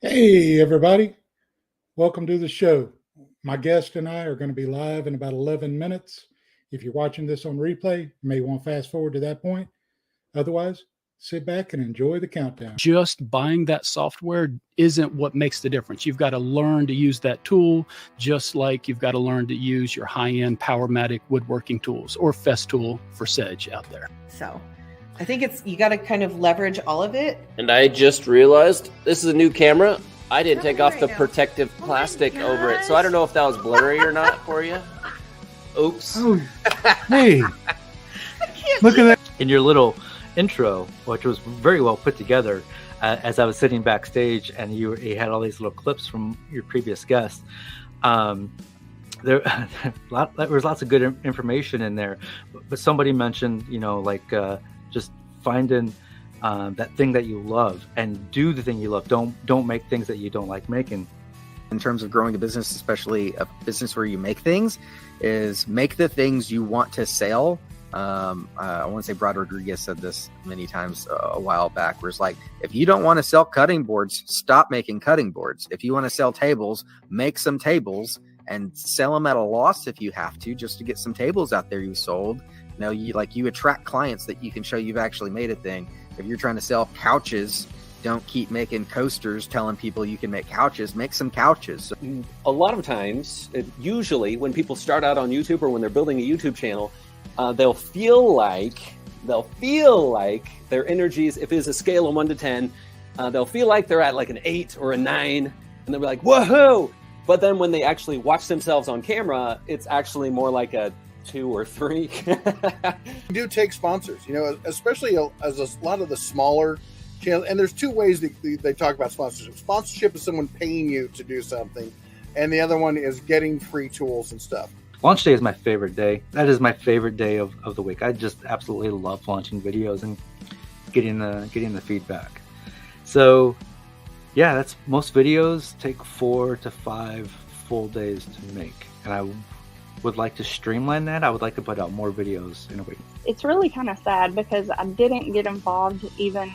Hey, everybody. Welcome to the show. My guest and I are going to be live in about 11 minutes. If you're watching this on replay, you may want to fast forward to that point. Otherwise, sit back and enjoy the countdown. Just buying that software isn't what makes the difference. You've got to learn to use that tool, just like you've got to learn to use your high-end Powermatic woodworking tools or Festool for Sedge out there. So I think you got to kind of leverage all of it. And I just realized this is a new camera. I didn't take off the protective plastic over it, so I don't know if that was blurry or not for you. Oops. Oh, hey, look at that. In your little intro, which was very well put together, as I was sitting backstage and you had all these little clips from your previous guests, there was lots of good information in there. But somebody mentioned, just finding that thing that you love and do the thing you love. Don't make things that you don't like making. In terms of growing a business, especially a business where you make things, is make the things you want to sell. I want to say Brad Rodriguez said this many times a while back, where it's like, if you don't want to sell cutting boards, stop making cutting boards. If you want to sell tables, make some tables and sell them at a loss if you have to, just to get some tables out there you sold. You attract clients that you can show you've actually made a thing. If you're trying to sell couches, don't keep making coasters telling people you can make couches. Make some couches. A lot of times, usually when people start out on YouTube or when they're building a YouTube channel, they'll feel like their energies, if it's a scale of 1 to 10, they'll feel like they're at like an 8 or a 9, and they'll be like, woohoo! But then when they actually watch themselves on camera, it's actually more like a 2 or 3. We do take sponsors, especially as a lot of the smaller channels. And there's two ways that they talk about sponsorship. Sponsorship is someone paying you to do something, and the other one is getting free tools and stuff. Launch day is my favorite day. That is my favorite day of the week. I just absolutely love launching videos and getting the feedback. So yeah, that's most videos take 4 to 5 full days to make. And I would like to streamline that. I would like to put out more videos in a week. It's really kind of sad because I didn't get involved even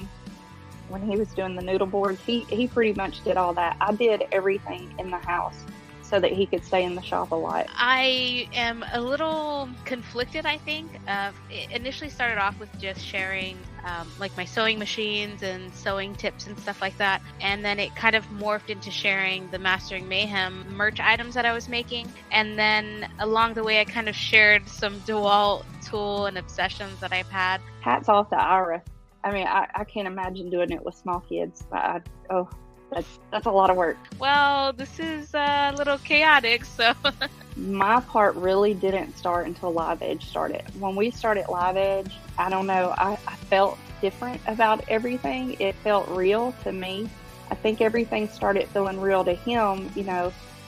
when he was doing the noodle boards. He pretty much did all that. I did everything in the house so that he could stay in the shop a lot. I am a little conflicted, I think. It initially started off with just sharing like my sewing machines and sewing tips and stuff like that. And then it kind of morphed into sharing the Mastering Mayhem merch items that I was making. And then along the way, I kind of shared some DeWalt tool and obsessions that I've had. Hats off to Ira. I mean, I can't imagine doing it with small kids. That's a lot of work. Well, this is a little chaotic, so. My part really didn't start until Live Edge started. When we started Live Edge, I don't know, I felt different about everything. It felt real to me. I think everything started feeling real to him,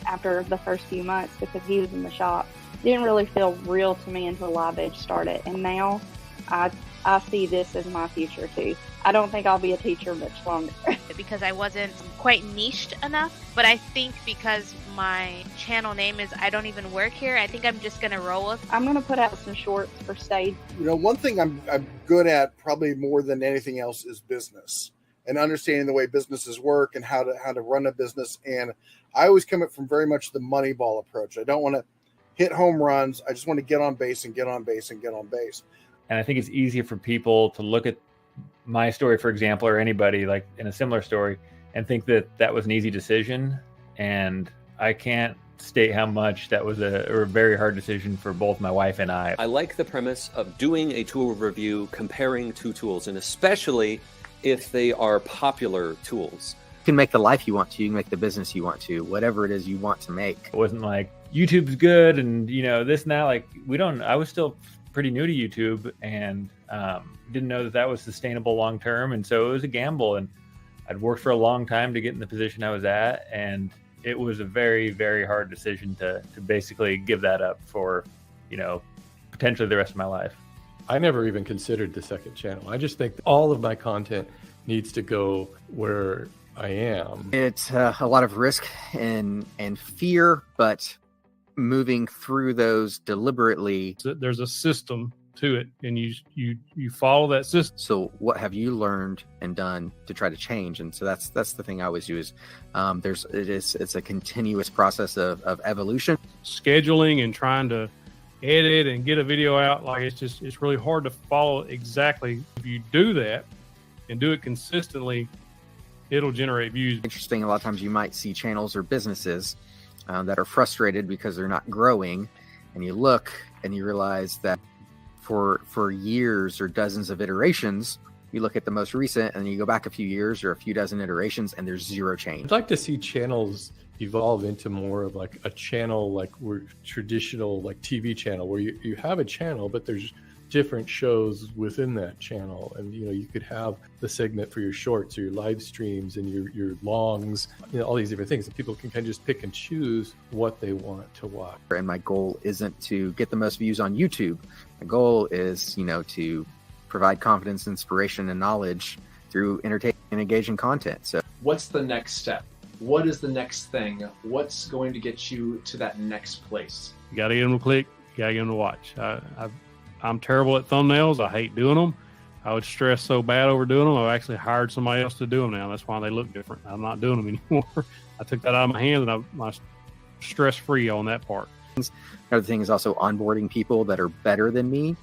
after the first few months because he was in the shop. It didn't really feel real to me until Live Edge started. And now I see this as my future too. I don't think I'll be a teacher much longer. Because I wasn't quite niched enough, but I think because my channel name is I Don't Even Work Here, I think I'm just going to roll with. I'm going to put out some shorts for stage. One thing I'm good at probably more than anything else is business and understanding the way businesses work and how to run a business. And I always come from very much the money ball approach. I don't want to hit home runs. I just want to get on base and get on base and get on base. And I think it's easier for people to look at my story, for example, or anybody like in a similar story and think that was an easy decision. And I can't state how much that was a very hard decision for both my wife and I. I like the premise of doing a tool review, comparing two tools, and especially if they are popular tools. You can make the life you want to, you can make the business you want to, whatever it is you want to make. It wasn't like YouTube's good and this and that. Like I was still pretty new to YouTube and didn't know that was sustainable long term, and so it was a gamble. And I'd worked for a long time to get in the position I was at, and it was a very, very hard decision to basically give that up for potentially the rest of my life. I never even considered the second channel. I just think all of my content needs to go where I am. It's a lot of risk and fear, but moving through those deliberately. There's a system to it, and you follow that system. So what have you learned and done to try to change? And so that's the thing I always do is it's a continuous process of evolution. Scheduling and trying to edit and get a video out, like it's really hard to follow exactly. If you do that and do it consistently, it'll generate views. Interesting. A lot of times you might see channels or businesses that are frustrated because they're not growing, and you look and you realize that for years or dozens of iterations, you look at the most recent and you go back a few years or a few dozen iterations and there's zero change. I'd like to see channels evolve into more of like a channel, like we're traditional like TV channel, where you have a channel, but there's different shows within that channel. And, you could have the segment for your shorts or your live streams and your longs, all these different things. And people can kind of just pick and choose what they want to watch. And my goal isn't to get the most views on YouTube. My goal is, to provide confidence, inspiration, and knowledge through entertaining and engaging content. So what's the next step? What is the next thing? What's going to get you to that next place? You got to get them to click. You got to get them to watch. I'm terrible at thumbnails. I hate doing them. I would stress so bad over doing them. I've actually hired somebody else to do them now. That's why they look different. I'm not doing them anymore. I took that out of my hands, and I'm stress-free on that part. Another thing is also onboarding people that are better than me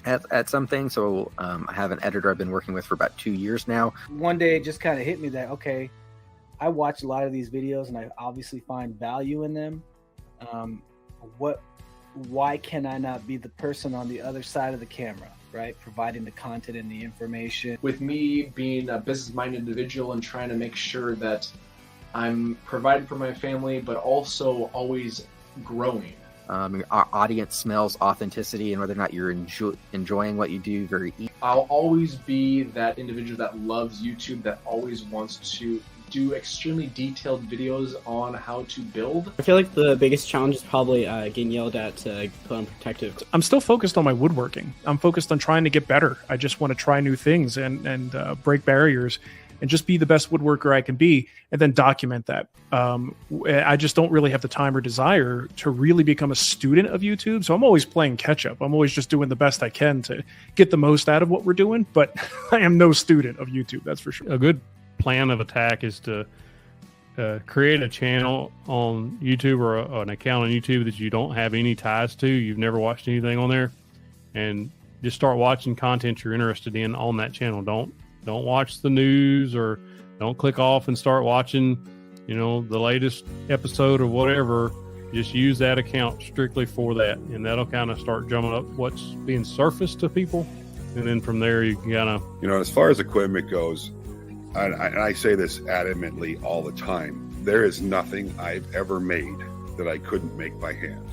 at something. So I have an editor I've been working with for about 2 years now. One day it just kind of hit me that, okay, I watch a lot of these videos and I obviously find value in them. Why can I not be the person on the other side of the camera, right? Providing the content and the information. With me being a business-minded individual and trying to make sure that I'm providing for my family, but also always growing. Our audience smells authenticity, and whether or not you're enjoying what you do very easy. I'll always be that individual that loves YouTube, that always wants to do extremely detailed videos on how to build. I feel like the biggest challenge is probably getting yelled at to put on protective. I'm still focused on my woodworking. I'm focused on trying to get better. I just want to try new things and break barriers and just be the best woodworker I can be, and then document that. I just don't really have the time or desire to really become a student of YouTube. So I'm always playing catch up. I'm always just doing the best I can to get the most out of what we're doing, but I am no student of YouTube, that's for sure. A good plan of attack is to create a channel on YouTube or an account on YouTube that you don't have any ties to. You've never watched anything on there, and just start watching content you're interested in on that channel. Don't watch the news, or don't click off and start watching, the latest episode or whatever. Just use that account strictly for that, and that'll kind of start drumming up what's being surfaced to people. And then from there, you can kind of... as far as equipment goes, and I say this adamantly all the time, there is nothing I've ever made that I couldn't make by hand.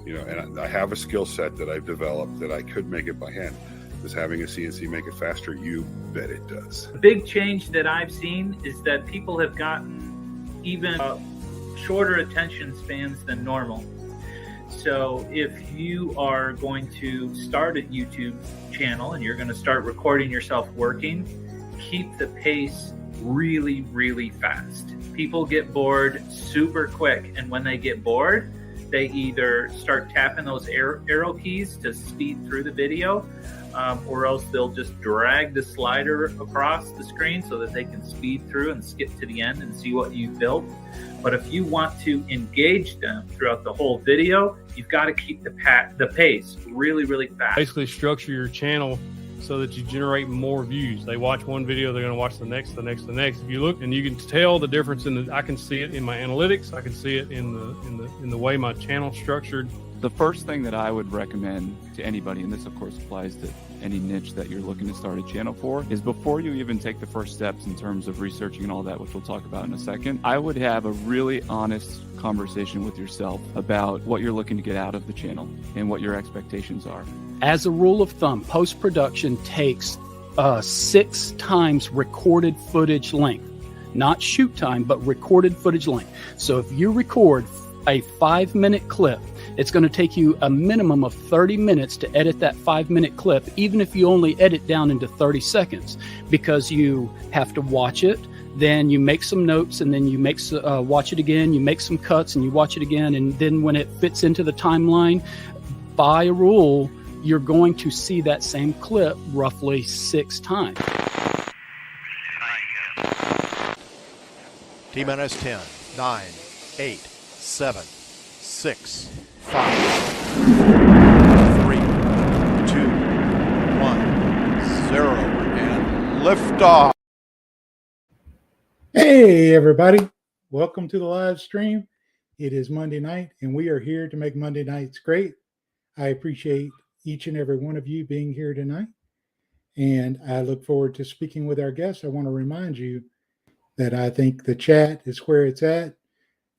And I have a skill set that I've developed that I could make it by hand. Does having a CNC make it faster? You bet it does. The big change that I've seen is that people have gotten even shorter attention spans than normal. So if you are going to start a YouTube channel and you're going to start recording yourself working, keep the pace really, really fast. People get bored super quick, and when they get bored, they either start tapping those arrow keys to speed through the video, or else they'll just drag the slider across the screen so that they can speed through and skip to the end and see what you've built. But if you want to engage them throughout the whole video, you've got to keep the pace really, really fast. Basically structure your channel so that you generate more views. They watch one video, they're going to watch the next, the next, the next. If you look, and you can tell the difference I can see it in my analytics. I can see it in the way my channel's structured. The first thing that I would recommend to anybody, and this of course applies to any niche that you're looking to start a channel for, is before you even take the first steps in terms of researching and all that, which we'll talk about in a second, I would have a really honest conversation with yourself about what you're looking to get out of the channel and what your expectations are. As a rule of thumb, post-production takes 6 times recorded footage length. Not shoot time, but recorded footage length. So if you record a 5-minute clip, it's going to take you a minimum of 30 minutes to edit that 5-minute clip, even if you only edit down into 30 seconds, because you have to watch it, then you make some notes, and then you watch it again, you make some cuts, and you watch it again, and then when it fits into the timeline, by a rule, you're going to see that same clip roughly 6 times. T-minus 10, 9, 8, 7, 6, 5, 3, 2, 1, 0, and liftoff. Hey, everybody. Welcome to the live stream. It is Monday night, and we are here to make Monday nights great. I appreciate each and every one of you being here tonight, and I look forward to speaking with our guests. I want to remind you that I think the chat is where it's at.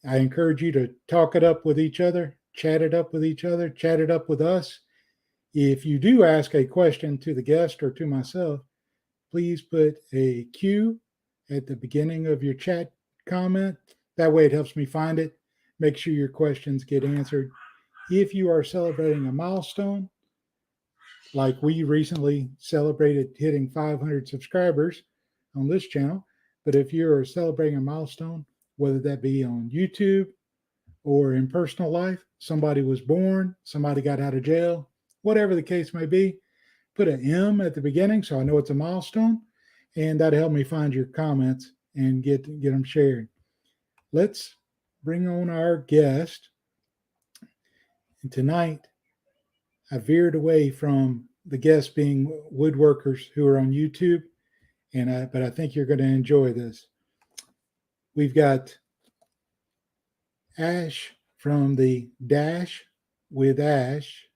I encourage you to talk it up with each other, chat it up with each other, chat it up with us. If you do ask a question to the guest or to myself, please put a Q at the beginning of your chat comment. That way it helps me find it. Make sure your questions get answered. If you are celebrating a milestone, like we recently celebrated hitting 500 subscribers on this channel, but if you're celebrating a milestone, whether that be on YouTube or in personal life, somebody was born, somebody got out of jail, whatever the case may be, put an M at the beginning so I know it's a milestone, and that'll help me find your comments and get them shared. Let's bring on our guest. And tonight, I veered away from the guests being woodworkers who are on YouTube, but I think you're going to enjoy this. We've got Ash from the Dash with Ash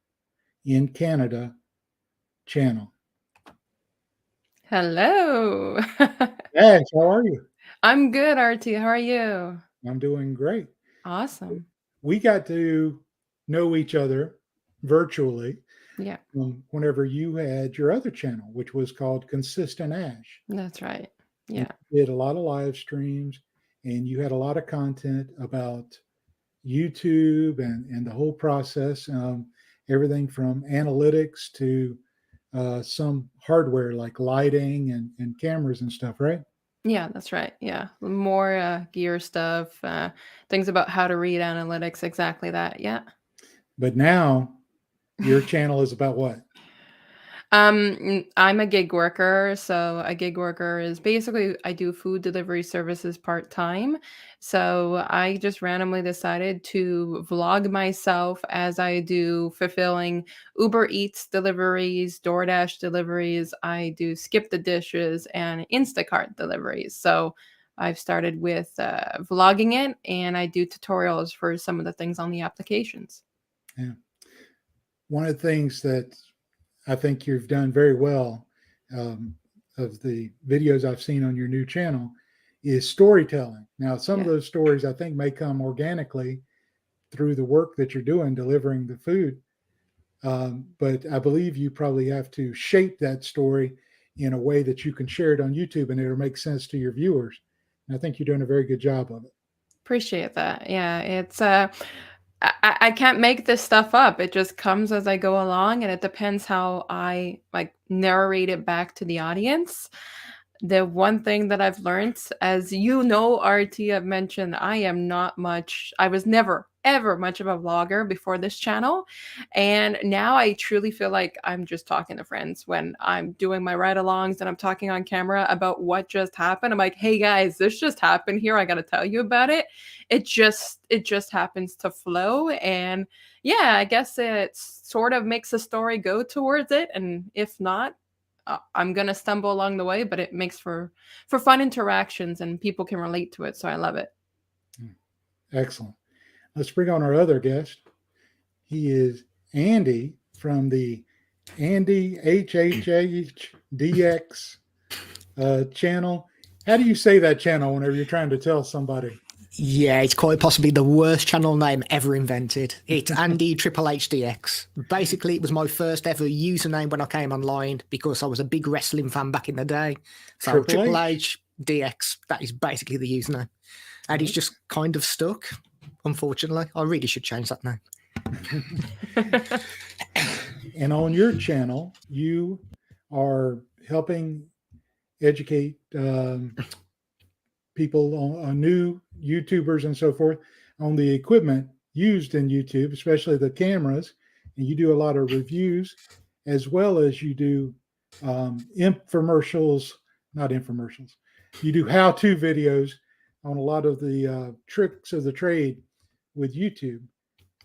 in Canada channel. Hello. Ash, how are you? I'm good, RT. How are you? I'm doing great. Awesome. We got to know each other virtually. Yeah. Whenever you had your other channel, which was called Consistent Ash. That's right. Yeah. You did a lot of live streams, and you had a lot of content about YouTube and the whole process, everything from analytics to some hardware like lighting and cameras and stuff, right? Yeah, that's right. Yeah. More gear stuff, things about how to read analytics, exactly that. Yeah. But now your channel is about what? I'm a gig worker. So a gig worker is basically I do food delivery services part-time. So I just randomly decided to vlog myself as I do fulfilling Uber Eats deliveries, DoorDash deliveries. I do skip the dishes and Instacart deliveries. So I've started with vlogging it, and I do tutorials for some of the things on the applications. Yeah. One of the things that I think you've done very well of the videos I've seen on your new channel is storytelling. Now, some of those stories I think may come organically through the work that you're doing, delivering the food. But I believe you probably have to shape that story in a way that you can share it on YouTube and it'll make sense to your viewers. And I think you're doing a very good job of it. Appreciate that. Yeah, it's I can't make this stuff up. It just comes as I go along, and it depends how I like narrate it back to the audience. The one thing that I've learned, as you know, RT, I've mentioned, I was never, ever much of a vlogger before this channel. And now I truly feel like I'm just talking to friends when I'm doing my ride-alongs and I'm talking on camera about what just happened. I'm like, hey guys, this just happened here. I got to tell you about it. It just happens to flow. And yeah, I guess it sort of makes the story go towards it. And if not, I'm going to stumble along the way, but it makes for fun interactions and people can relate to it. So I love it. Excellent. Let's bring on our other guest. He is Andy from the Andyhhhdx channel. How do you say that channel whenever you're trying to tell somebody? Yeah, it's quite possibly the worst channel name ever invented. It's Andyhhhdx. Basically, it was my first ever username when I came online because I was a big wrestling fan back in the day. So Triple H DX, that is basically the username. And it's just kind of stuck, unfortunately. I really should change that name. And on your channel, you are helping educate people on new YouTubers and so forth on the equipment used in YouTube, especially the cameras. And you do a lot of reviews. as well as you do infomercials, not infomercials. You do how-to videos on a lot of the tricks of the trade with YouTube.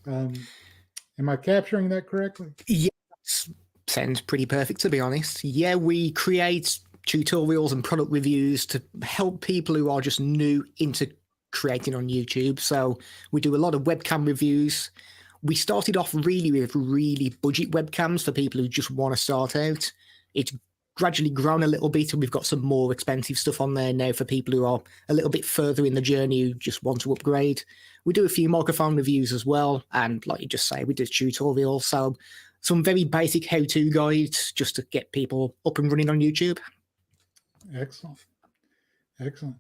Am I capturing that correctly? Yeah, sounds pretty perfect, to be honest. Yeah, we create tutorials and product reviews to help people who are just new into creating on YouTube. So we do a lot of webcam reviews. We started off really with really budget webcams for people who just want to start out. It's gradually grown a little bit, and we've got some more expensive stuff on there now for people who are a little bit further in the journey who just want to upgrade. We do a few microphone reviews as well, and like you just say, we do tutorials. So some very basic how-to guides just to get people up and running on YouTube. Excellent. Excellent.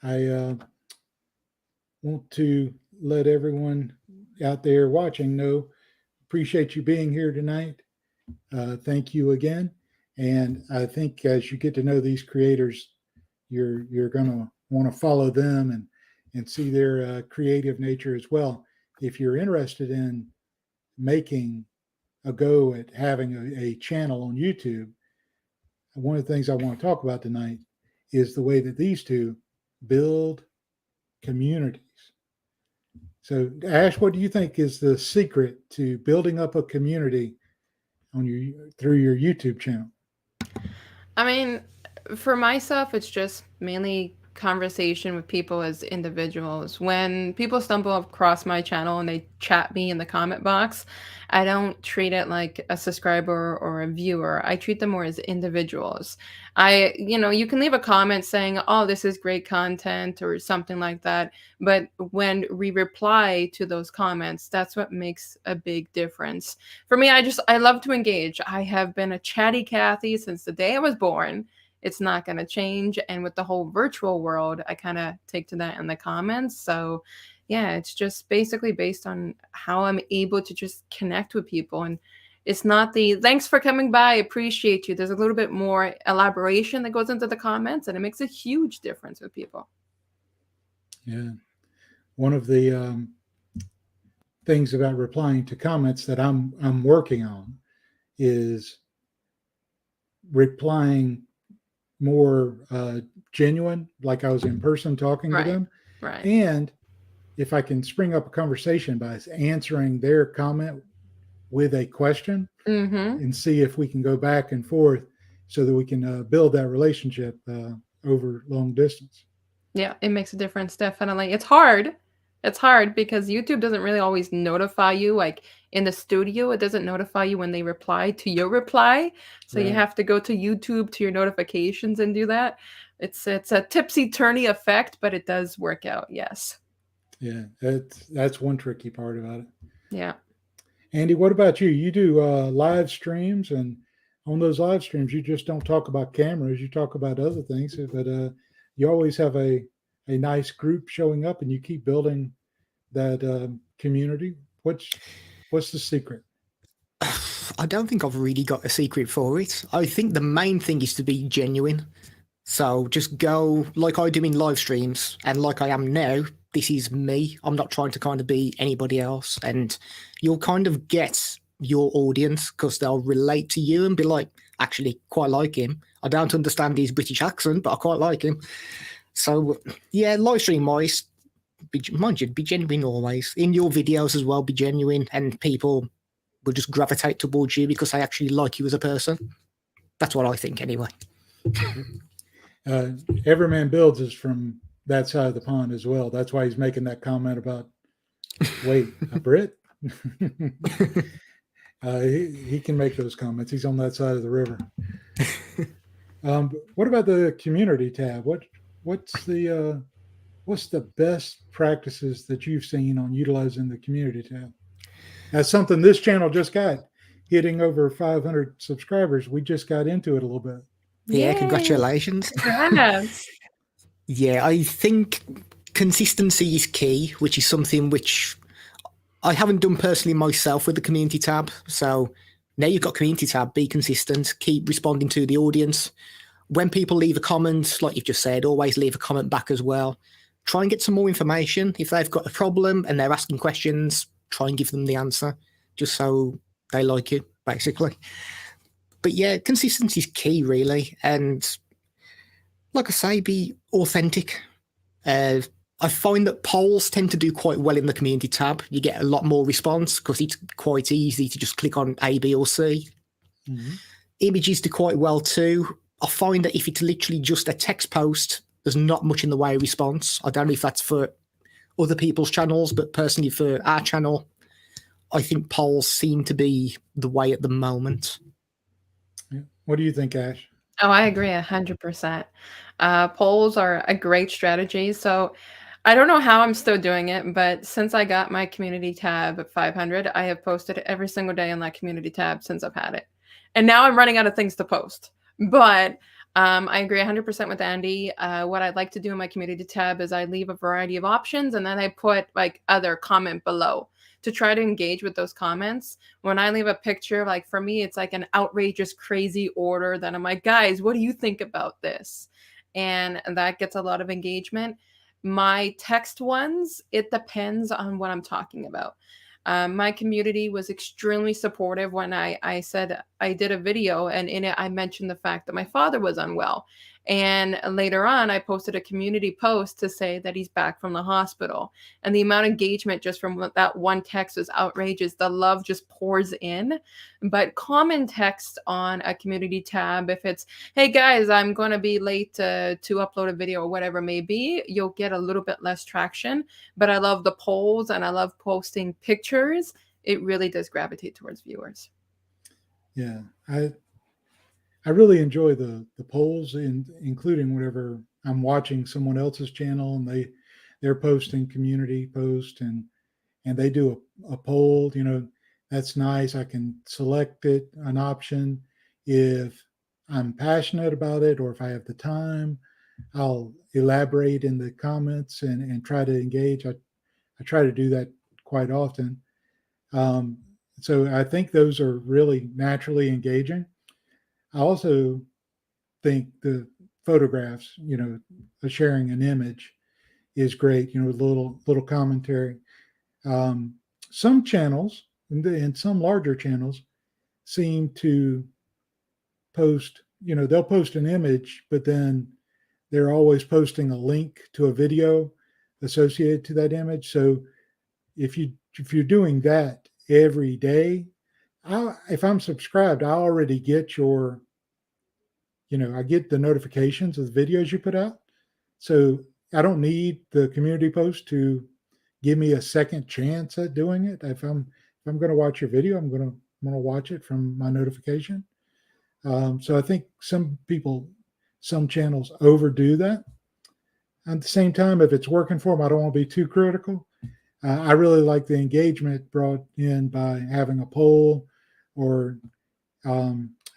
I want to let everyone out there watching know, appreciate you being here tonight. Thank you again. And I think as you get to know these creators, you're going to want to follow them and see their creative nature as well. If you're interested in making a go at having a channel on YouTube, one of the things I want to talk about tonight is the way that these two build communities. So, Ash, what do you think is the secret to building up a community on through your YouTube channel? I mean, for myself, it's just mainly conversation with people as individuals. When people stumble across my channel and they chat me in the comment box, I don't treat it like a subscriber or a viewer. I treat them more as individuals. You can leave a comment saying, oh, this is great content or something like that. But when we reply to those comments, that's what makes a big difference. For me, I love to engage. I have been a chatty Cathy since the day I was born. It's not going to change. And with the whole virtual world, I kind of take to that in the comments. So yeah, it's just basically based on how I'm able to just connect with people. And it's not the thanks for coming by, appreciate you. There's a little bit more elaboration that goes into the comments, and it makes a huge difference with people. Yeah. One of the things about replying to comments that I'm working on is replying more genuine, like I was in person talking to them. Right. And if I can spring up a conversation by answering their comment with a question and see if we can go back and forth so that we can build that relationship over long distance. Yeah, it makes a difference. Definitely. It's hard. It's hard because YouTube doesn't really always notify you. Like in the studio, it doesn't notify you when they reply to your reply. So you have to go to YouTube to your notifications and do that. It's a tipsy-turny effect, but it does work out. Yes. Yeah, that's one tricky part about it. Yeah. Andy, what about you? You do live streams, and on those live streams, you just don't talk about cameras. You talk about other things, but you always have a nice group showing up, and you keep building that community. What's the secret? I don't think I've really got a secret for it. I think the main thing is to be genuine. So just go like I do in live streams, and like I am now. This is me. I'm not trying to kind of be anybody else. And you'll kind of get your audience because they'll relate to you and be like, actually, quite like him. I don't understand his British accent, but I quite like him. So, yeah, live stream wise, mind you, be genuine always. In your videos as well, be genuine, and people will just gravitate towards you because they actually like you as a person. That's what I think anyway. Everyman Builds is from that side of the pond as well. That's why he's making that comment about, wait, a Brit? He can make those comments. He's on that side of the river. What about the community tab? What's the best practices that you've seen on utilizing the community tab? That's something this channel just got, hitting over 500 subscribers. We just got into it a little bit. Yeah, yay. Congratulations. Yes. Yeah, I think consistency is key, which is something which I haven't done personally myself with the community tab. So now you've got community tab, be consistent, keep responding to the audience. When people leave a comment, like you've just said, always leave a comment back as well. Try and get some more information. If they've got a problem and they're asking questions, try and give them the answer just so they like you. basically. But yeah, consistency is key, really. And like I say, be authentic. I find that polls tend to do quite well in the community tab. You get a lot more response because it's quite easy to just click on A, B, or C. Mm-hmm. Images do quite well too. I find that if it's literally just a text post, there's not much in the way of response. I don't know if that's for other people's channels, but personally for our channel, I think polls seem to be the way at the moment. Yeah. What do you think, Ash? Oh, I agree 100%. Polls are a great strategy. So I don't know how I'm still doing it, but since I got my community tab at 500, I have posted every single day on that community tab since I've had it. And now I'm running out of things to post. But I agree 100% with Andy. What I'd like to do in my community tab is I leave a variety of options and then I put like other comment below to try to engage with those comments. When I leave a picture, like for me, it's like an outrageous, crazy order that I'm like, guys, what do you think about this? And that gets a lot of engagement. My text ones, it depends on what I'm talking about. My community was extremely supportive when I said I did a video, and in it I mentioned the fact that my father was unwell. And later on, I posted a community post to say that he's back from the hospital. And the amount of engagement just from that one text was outrageous. The love just pours in. But common text on a community tab, if it's, hey guys, I'm going to be late to upload a video or whatever it may be, you'll get a little bit less traction. But I love the polls and I love posting pictures. It really does gravitate towards viewers. Yeah, I really enjoy the polls, including whenever I'm watching someone else's channel and they're posting community posts and they do a poll. You know, that's nice. I can select an option if I'm passionate about it or if I have the time. I'll elaborate in the comments and try to engage. I try to do that quite often. So I think those are really naturally engaging. I also think the photographs, you know, sharing an image is great, you know, with little commentary. Some channels and some larger channels seem to post, you know, they'll post an image, but then they're always posting a link to a video associated to that image. So if you're doing that every day, if I'm subscribed, I already get I get the notifications of the videos you put out. So I don't need the community post to give me a second chance at doing it. If I'm going to watch your video, I'm going to watch it from my notification. So I think some channels overdo that. At the same time, if it's working for them, I don't want to be too critical. I really like the engagement brought in by having a poll or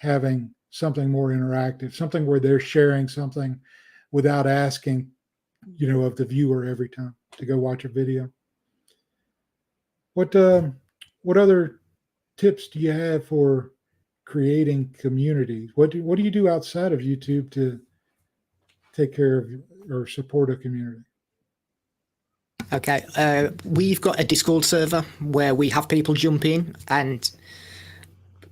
having something more interactive, something where they're sharing something without asking, you know, of the viewer every time to go watch a video. What other tips do you have for creating communities? What do you do outside of YouTube to take care of or support a community? Okay, we've got a Discord server where we have people jump in, and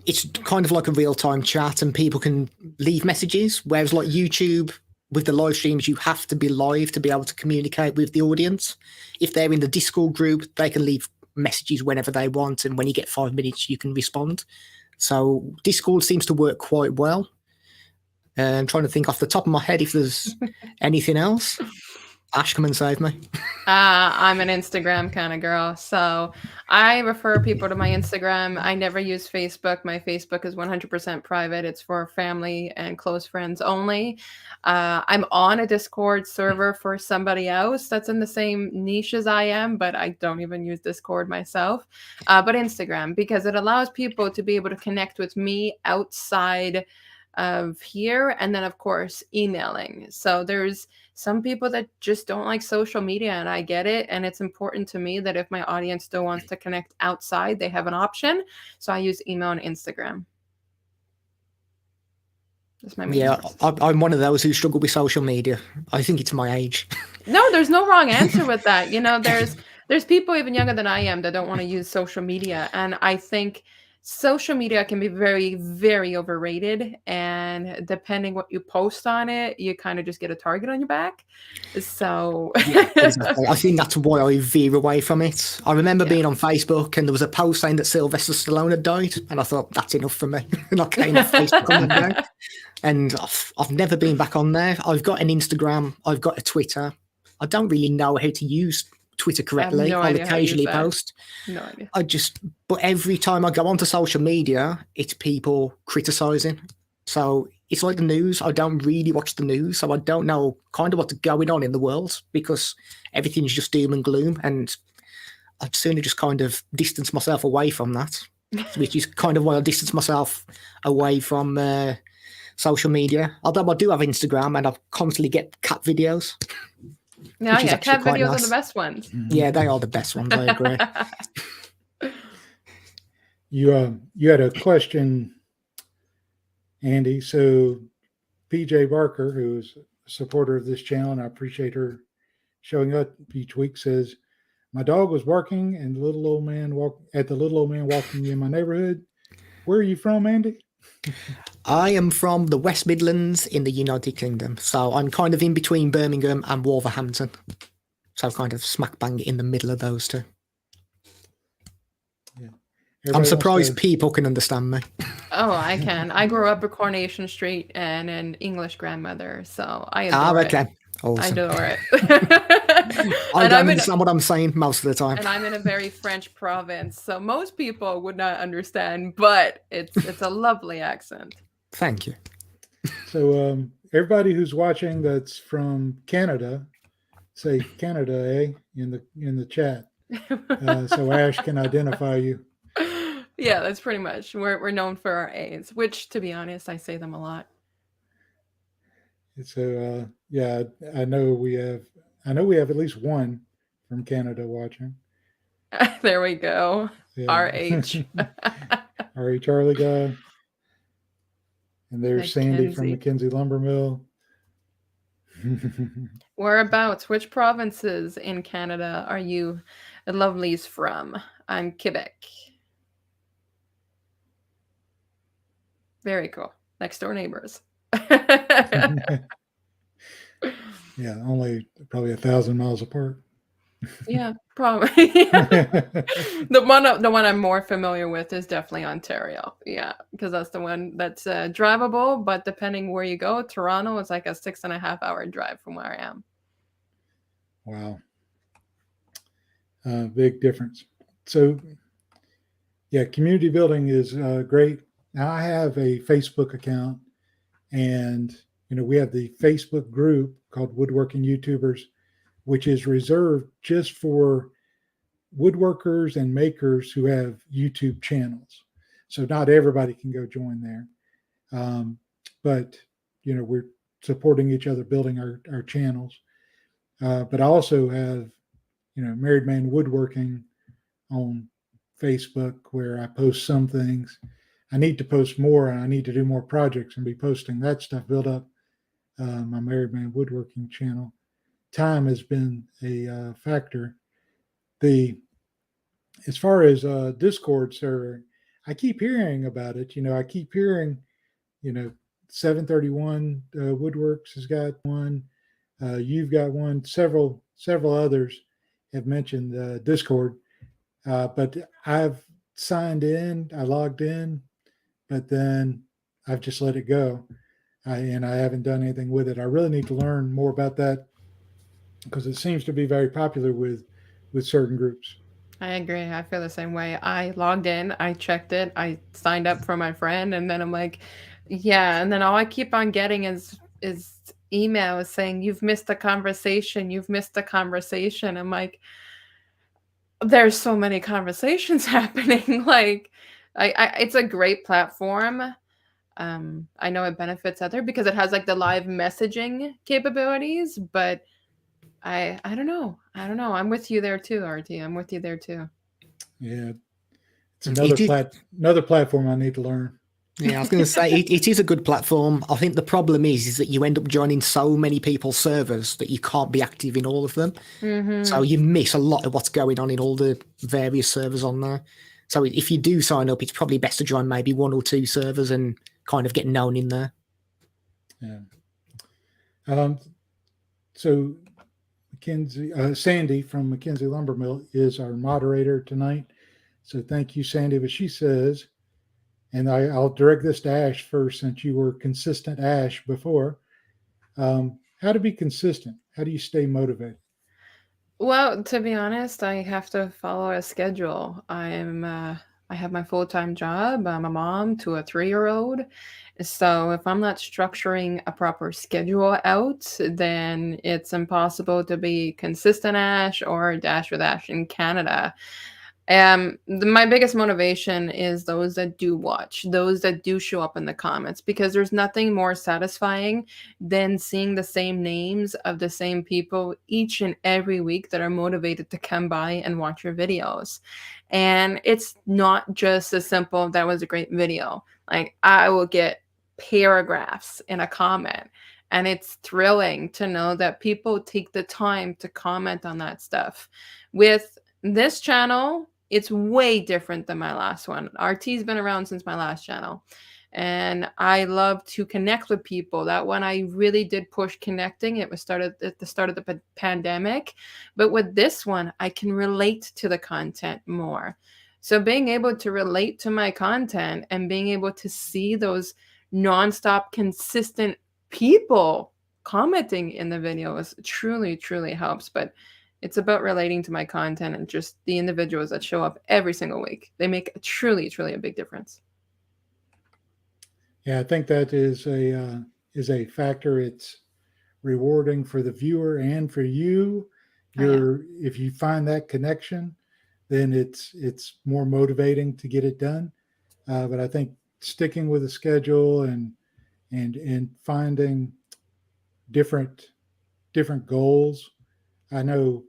it's kind of like a real-time chat, and people can leave messages, whereas like YouTube, with the live streams, you have to be live to be able to communicate with the audience. If they're in the Discord group, they can leave messages whenever they want, and when you get 5 minutes, you can respond. So Discord seems to work quite well. I'm trying to think off the top of my head if there's anything else. Ash, come and save me. I'm an Instagram kind of girl, so I refer people to my Instagram. I never use Facebook. My Facebook is 100% private. It's for family and close friends only. I'm on a Discord server for somebody else that's in the same niche as I am, but I don't even use Discord myself. But Instagram, because it allows people to be able to connect with me outside of here, and then of course emailing. So there's some people that just don't like social media, and I get it, and it's important to me that if my audience still wants to connect outside, they have an option. So I use email and Instagram. That's my main. Yeah, I'm one of those who struggle with social media. I think it's my age. No, there's no wrong answer with that. You know, there's people even younger than I am that don't want to use social media, and I think social media can be very, very overrated, and depending what you post on it, you kind of just get a target on your back. So Yeah, exactly. I think that's why I veer away from it. I remember being on Facebook and there was a post saying that Sylvester Stallone had died, and I thought that's enough for me. And I came off Facebook on that day. And I've never been back on there. I've got an Instagram, I've got a Twitter. I don't really know how to use Twitter correctly. no I'll idea how to use occasionally that. post. No idea. But every time I go onto social media, it's people criticizing. So it's like the news. I don't really watch the news, so I don't know kind of what's going on in the world because everything's just doom and gloom. And I'd sooner just kind of distance myself away from that, which is kind of why I distance myself away from social media. Although I do have Instagram and I constantly get cat videos. No, which is yeah, actually cat quite videos nice. are the best ones. Yeah, they are the best ones. I agree. You had a question, Andy. So PJ Barker, who's a supporter of this channel, and I appreciate her showing up each week, says, my dog was barking and the little old man walking in my neighborhood. Where are you from, Andy? I am from the West Midlands in the United Kingdom. So I'm kind of in between Birmingham and Wolverhampton. So kind of smack bang in the middle of those two. Yeah. I'm surprised people can understand me. Oh, I can. I grew up at Coronation Street and an English grandmother, so I adore it. Okay. Awesome. I adore it. I don't understand what I'm saying most of the time. And I'm in a very French province, so most people would not understand, but it's a lovely accent. Thank you. So everybody who's watching that's from Canada, say Canada, in the chat, so Ash can identify you. Yeah, that's pretty much. We're known for our A's, which, to be honest, I say them a lot. So yeah, I know we have at least one from Canada watching. There we go. Yeah. RH. RH Charlie guy. And there's Sandy from Mackenzie. McKenzie Lumber Mill. Whereabouts? Which provinces in Canada are you lovelies from? I'm Quebec. Very cool. Next door neighbors. Yeah, only probably 1,000 miles apart. Yeah, probably. The one I'm more familiar with is definitely Ontario. Yeah, because that's the one that's drivable. But depending where you go, Toronto is like a 6.5 hour drive from where I am. Wow. Big difference. So, yeah, community building is great. Now I have a Facebook account, and we have the Facebook group called Woodworking YouTubers, which is reserved just for woodworkers and makers who have YouTube channels. So not everybody can go join there. But, we're supporting each other, building our channels. But I also have, Married Man Woodworking on Facebook, where I post some things. I need to post more, and I need to do more projects and be posting that stuff, build up my Married Man Woodworking channel. Time has been a factor. As far as Discord server, I keep hearing about it. I keep hearing, 731 Woodworks has got one. You've got one. Several others have mentioned Discord, but I've signed in. I logged in, but then I've just let it go, and I haven't done anything with it. I really need to learn more about that, because it seems to be very popular with certain groups. I agree. I feel the same way. I logged in, I checked it, I signed up for my friend, and then I'm like, yeah. And then all I keep on getting is emails saying, you've missed a conversation. You've missed a conversation. I'm like, there's so many conversations happening. Like, it's a great platform. I know it benefits other because it has like the live messaging capabilities, but I don't know. I'm with you there too, RT. I'm with you there too. Yeah. It's another platform I need to learn. Yeah, I was going to say, it is a good platform. I think the problem is that you end up joining so many people's servers that you can't be active in all of them. Mm-hmm. So you miss a lot of what's going on in all the various servers on there. So if you do sign up, it's probably best to join maybe 1 or 2 servers and kind of get known in there. Yeah. So Mackenzie, Sandy from Mackenzie Lumber Mill is our moderator tonight. So thank you, Sandy. But she says, and I'll direct this to Ash first, since you were consistent Ash before. How to be consistent? How do you stay motivated? Well, to be honest, I have to follow a schedule. I have my full-time job. I'm a mom to a 3-year-old. So if I'm not structuring a proper schedule out, then it's impossible to be consistent Ash or Dash with Ash in Canada. My biggest motivation is those that do watch, those that do show up in the comments, because there's nothing more satisfying than seeing the same names of the same people each and every week that are motivated to come by and watch your videos. And it's not just as simple, that was a great video. Like, I will get paragraphs in a comment, and it's thrilling to know that people take the time to comment on that stuff. With this channel, it's way different than my last one. RT's been around since my last channel, and I love to connect with people. That one I really did push connecting. It was started at the start of the pandemic, but with this one, I can relate to the content more. So being able to relate to my content and being able to see those nonstop, consistent people commenting in the videos truly, truly helps. But it's about relating to my content and just the individuals that show up every single week. They make truly, truly a big difference. Yeah, I think that is a factor. It's rewarding for the viewer and for you. If you find that connection, then it's more motivating to get it done. But I think sticking with a schedule and finding different goals. I know,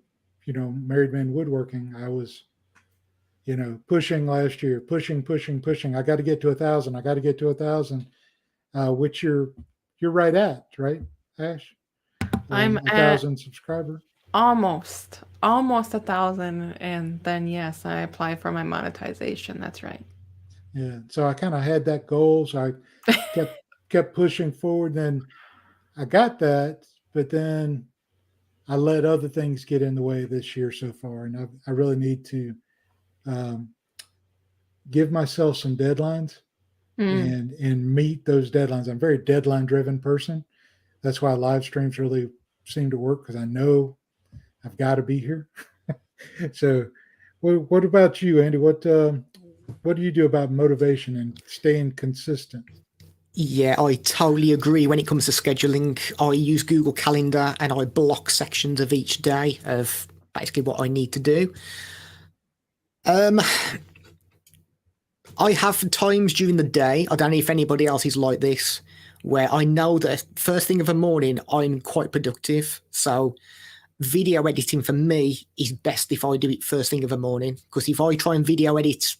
Married Men Woodworking, I was, pushing last year, pushing. I got to get to 1,000. I got to get to 1,000, which you're right at, right, Ash? I'm 1,000 subscribers. Almost 1,000. And then, yes, I apply for my monetization. That's right. Yeah. So I kind of had that goal. So I kept pushing forward. Then I got that, but then I let other things get in the way this year so far. And I really need to give myself some deadlines and meet those deadlines. I'm a very deadline driven person. That's why live streams really seem to work, because I know I've got to be here. So what about you, Andy? What do you do about motivation and staying consistent? Yeah, I totally agree. When it comes to scheduling, I use Google Calendar and I block sections of each day of basically what I need to do. I have times during the day, I don't know if anybody else is like this, where I know that first thing of the morning, I'm quite productive. So video editing for me is best if I do it first thing of the morning, because if I try and video edit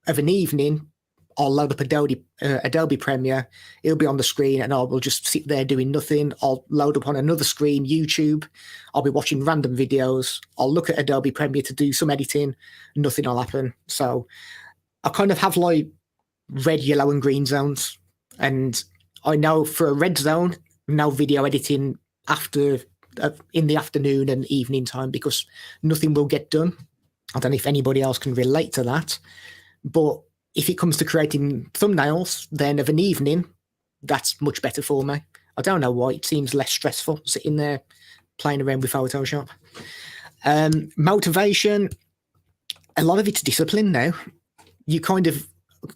of an evening, I'll load up Adobe Premiere, it'll be on the screen, and I will just sit there doing nothing. I'll load up on another screen, YouTube, I'll be watching random videos, I'll look at Adobe Premiere to do some editing, nothing will happen. So I kind of have like red, yellow, and green zones. And I know for a red zone, no video editing after in the afternoon and evening time, because nothing will get done. I don't know if anybody else can relate to that, but if it comes to creating thumbnails, then of an evening, that's much better for me. I don't know why. It seems less stressful sitting there playing around with Photoshop. Motivation, a lot of it's discipline now. You kind of,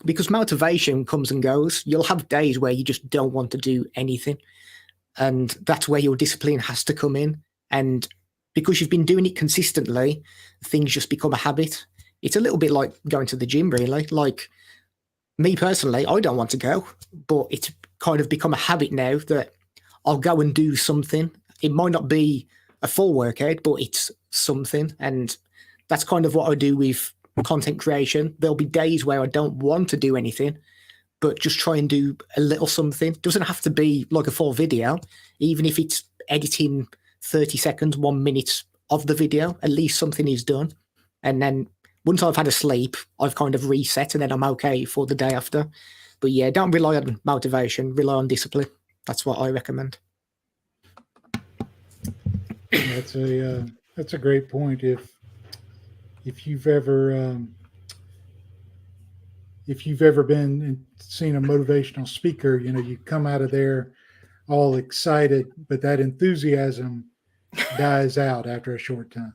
because motivation comes and goes, you'll have days where you just don't want to do anything. And that's where your discipline has to come in. And because you've been doing it consistently, things just become a habit. It's a little bit like going to the gym, really. Like me personally, I don't want to go, but it's kind of become a habit now that I'll go and do something. It might not be a full workout, but it's something. And that's kind of what I do with content creation. There'll be days where I don't want to do anything, but just try and do a little something. It doesn't have to be like a full video. Even if it's editing 30 seconds, 1 minute of the video, at least something is done. And then once I've had a sleep, I've kind of reset and then I'm okay for the day after. But yeah, don't rely on motivation, rely on discipline. That's what I recommend. That's a great point. If you've ever been and seen a motivational speaker, you come out of there all excited, but that enthusiasm dies out after a short time.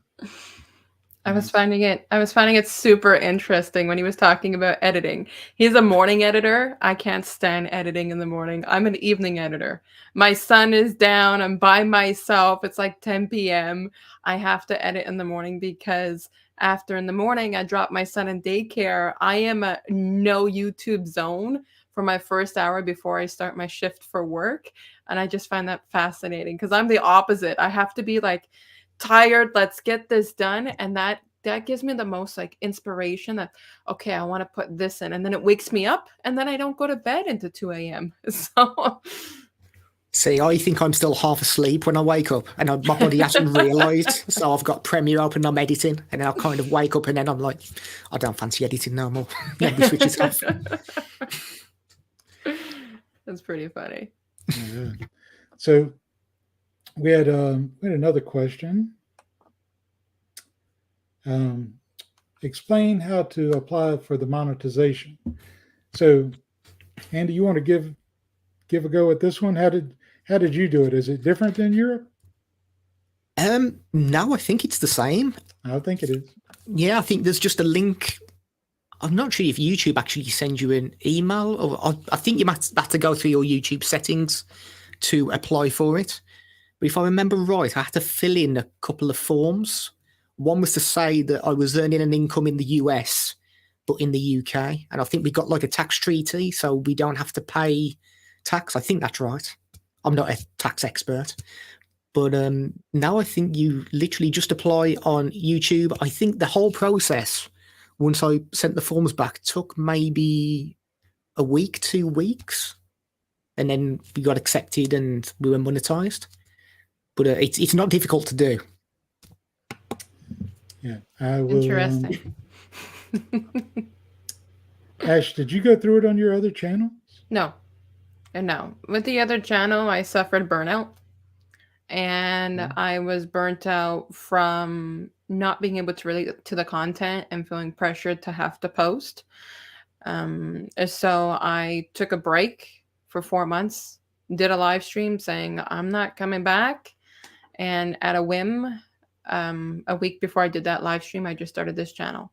I was finding it super interesting when he was talking about editing. He's a morning editor. I can't stand editing in the morning. I'm an evening editor. My son is down. I'm by myself. It's like 10 p.m. I have to edit in the morning because after in the morning, I drop my son in daycare. I am a no YouTube zone for my first hour before I start my shift for work. And I just find that fascinating because I'm the opposite. I have to be like, tired, let's get this done, and that gives me the most like inspiration that okay, I want to put this in, and then it wakes me up, and then I don't go to bed into 2 a.m. So see, I think I'm still half asleep when I wake up, and my body hasn't realised. So I've got Premiere open, I'm editing, and then I'll kind of wake up, and then I'm like, I don't fancy editing no more. Let me switch it off. That's pretty funny. Yeah. So we had another question. Explain how to apply for the monetization. So, Andy, you want to give a go at this one? How did you do it? Is it different than Europe? No, I think it's the same. I think it is. Yeah, I think there's just a link. I'm not sure if YouTube actually sends you an email, or I think you might have to go through your YouTube settings to apply for it. But if I remember right, I had to fill in a couple of forms. One was to say that I was earning an income in the US, but in the UK. And I think we got like a tax treaty, so we don't have to pay tax. I think that's right. I'm not a tax expert. But now I think you literally just apply on YouTube. I think the whole process, once I sent the forms back, took maybe a week, 2 weeks. And then we got accepted and we were monetized. But it's not difficult to do. Yeah, I will. Interesting. Ash, did you go through it on your other channel? No. With the other channel, I suffered burnout. And I was burnt out from not being able to relate to the content and feeling pressured to have to post. So I took a break for 4 months, did a live stream saying I'm not coming back. And at a whim, a week before I did that live stream, I just started this channel.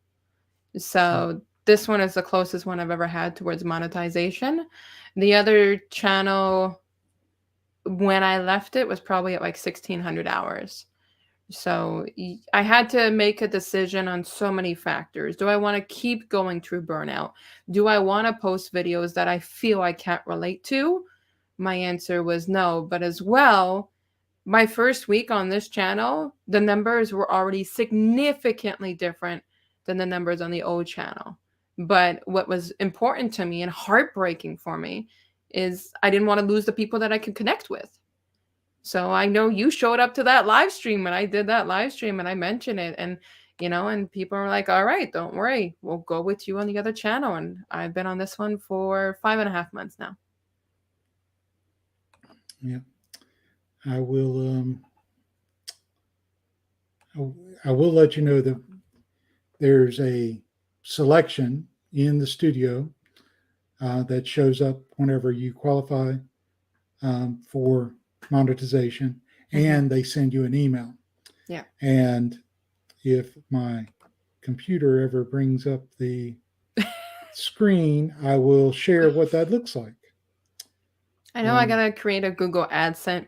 So this one is the closest one I've ever had towards monetization. The other channel, when I left it, was probably at like 1,600 hours. So I had to make a decision on so many factors. Do I want to keep going through burnout? Do I want to post videos that I feel I can't relate to? My answer was no. But as well, my first week on this channel, the numbers were already significantly different than the numbers on the old channel. But what was important to me and heartbreaking for me is I didn't want to lose the people that I could connect with. So I know you showed up to that live stream and I did that live stream and I mentioned it, and and people are like, all right, don't worry, we'll go with you on the other channel. And I've been on this one for 5.5 months now. Yeah. I will let you know that there's a selection in the studio that shows up whenever you qualify for monetization, and they send you an email. Yeah. And if my computer ever brings up the screen, I will share what that looks like. I know I gotta create a Google AdSense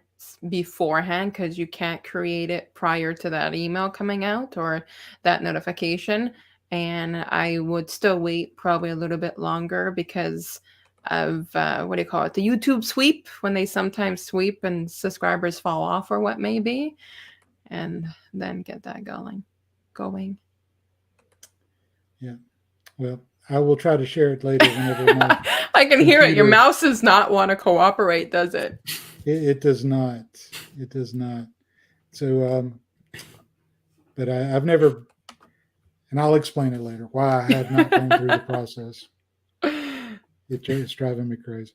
beforehand because you can't create it prior to that email coming out or that notification. And I would still wait probably a little bit longer because of the YouTube sweep, when they sometimes sweep and subscribers fall off or what may be, and then get that going. Yeah. Well, I will try to share it later whenever my I can hear it. Your mouse does not want to cooperate, does it? It does not. It does not. So, but I've never And I'll explain it later why I have not gone through the process. It's driving me crazy.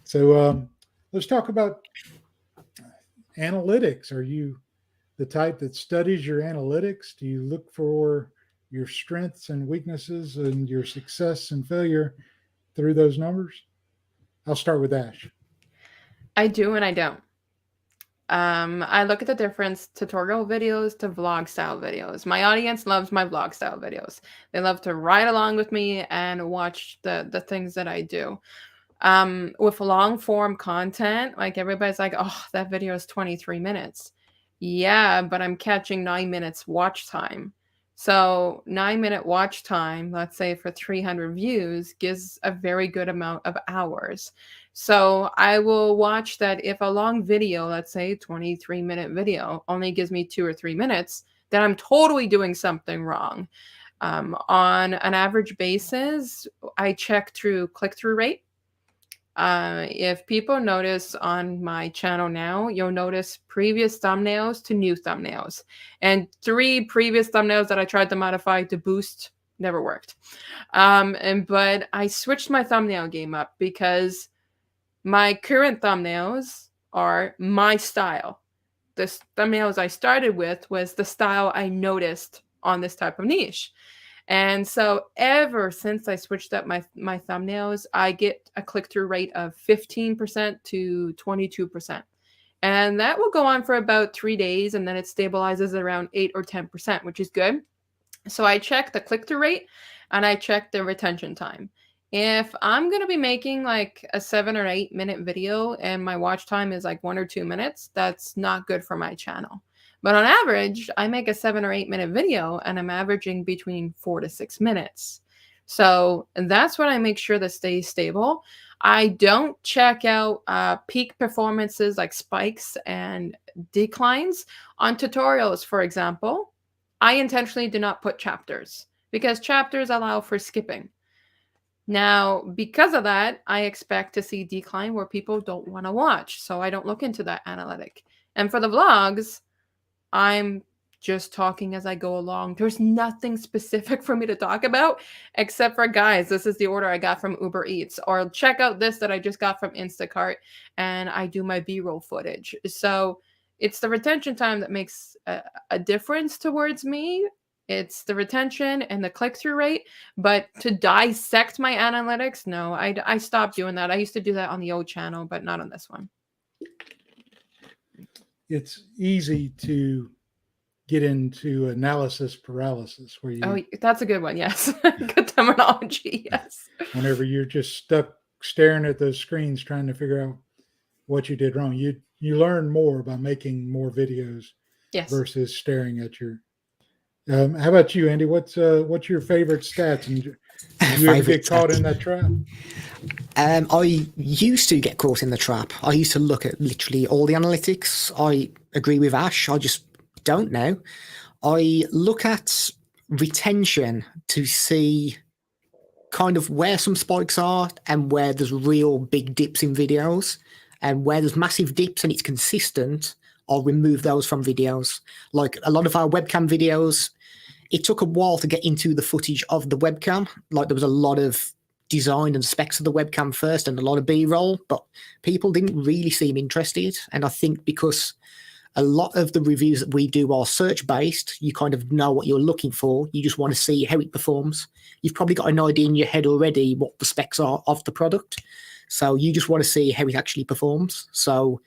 So let's talk about analytics. Are you the type that studies your analytics? Do you look for your strengths and weaknesses and your success and failure through those numbers? I'll start with Ash. I do and I don't. I look at the difference tutorial videos to vlog style videos. My audience loves my vlog style videos. They love to ride along with me and watch the things that I do. With long form content, like everybody's like, oh, that video is 23 minutes. Yeah, but I'm catching 9 minutes watch time. So 9-minute watch time, let's say for 300 views, gives a very good amount of hours. So I will watch that. If a long video, let's say 23-minute video, only gives me 2 or 3 minutes, then I'm totally doing something wrong. On an average basis, I check through click-through rate. If people notice on my channel now, you'll notice previous thumbnails to new thumbnails. And 3 previous thumbnails that I tried to modify to boost never worked. But I switched my thumbnail game up because my current thumbnails are my style. The thumbnails I started with was the style I noticed on this type of niche. And so ever since I switched up my thumbnails, I get a click-through rate of 15% to 22%. And that will go on for about 3 days, and then it stabilizes around 8 or 10%, which is good. So I check the click-through rate and I check the retention time. If I'm going to be making like a 7 or 8 minute video and my watch time is like 1 or 2 minutes, that's not good for my channel. But on average, I make a 7 or 8 minute video and I'm averaging between 4 to 6 minutes. So that's when I make sure that stays stable. I don't check out peak performances like spikes and declines on tutorials, for example. I intentionally do not put chapters because chapters allow for skipping. Now, because of that, I expect to see decline where people don't want to watch. So I don't look into that analytic. And for the vlogs, I'm just talking as I go along. There's nothing specific for me to talk about except for, guys, this is the order I got from Uber Eats, or check out this that I just got from Instacart, and I do my B-roll footage. So it's the retention time that makes a difference towards me. It's the retention and the click-through rate. But to dissect my analytics, no, I stopped doing that. I used to do that on the old channel, but not on this one. It's easy to get into analysis paralysis where you... Oh, that's a good one. Yes. Good terminology. Yes. Whenever you're just stuck staring at those screens trying to figure out what you did wrong, you learn more by making more videos versus staring at your... how about you, Andy? What's your favorite stats? And do you ever get caught in that trap? I used to get caught in the trap. I used to look at literally all the analytics. I agree with Ash. I just don't know. I look at retention to see kind of where some spikes are and where there's real big dips in videos. And where there's massive dips and it's consistent, I'll remove those from videos. Like a lot of our webcam videos, it took a while to get into the footage of the webcam. Like there was a lot of design and specs of the webcam first and a lot of B-roll, but people didn't really seem interested. And I think because a lot of the reviews that we do are search-based, you kind of know what you're looking for. You just want to see how it performs. You've probably got an idea in your head already what the specs are of the product. So you just want to see how it actually performs. So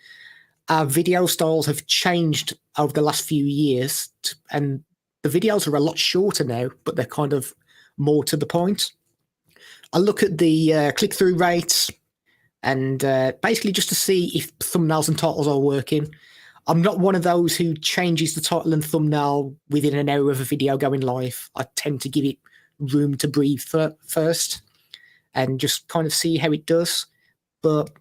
our video styles have changed over the last few years, and the videos are a lot shorter now, but they're kind of more to the point. I look at the click-through rates and basically just to see if thumbnails and titles are working. I'm not one of those who changes the title and thumbnail within an hour of a video going live. I tend to give it room to breathe first and just kind of see how it does. But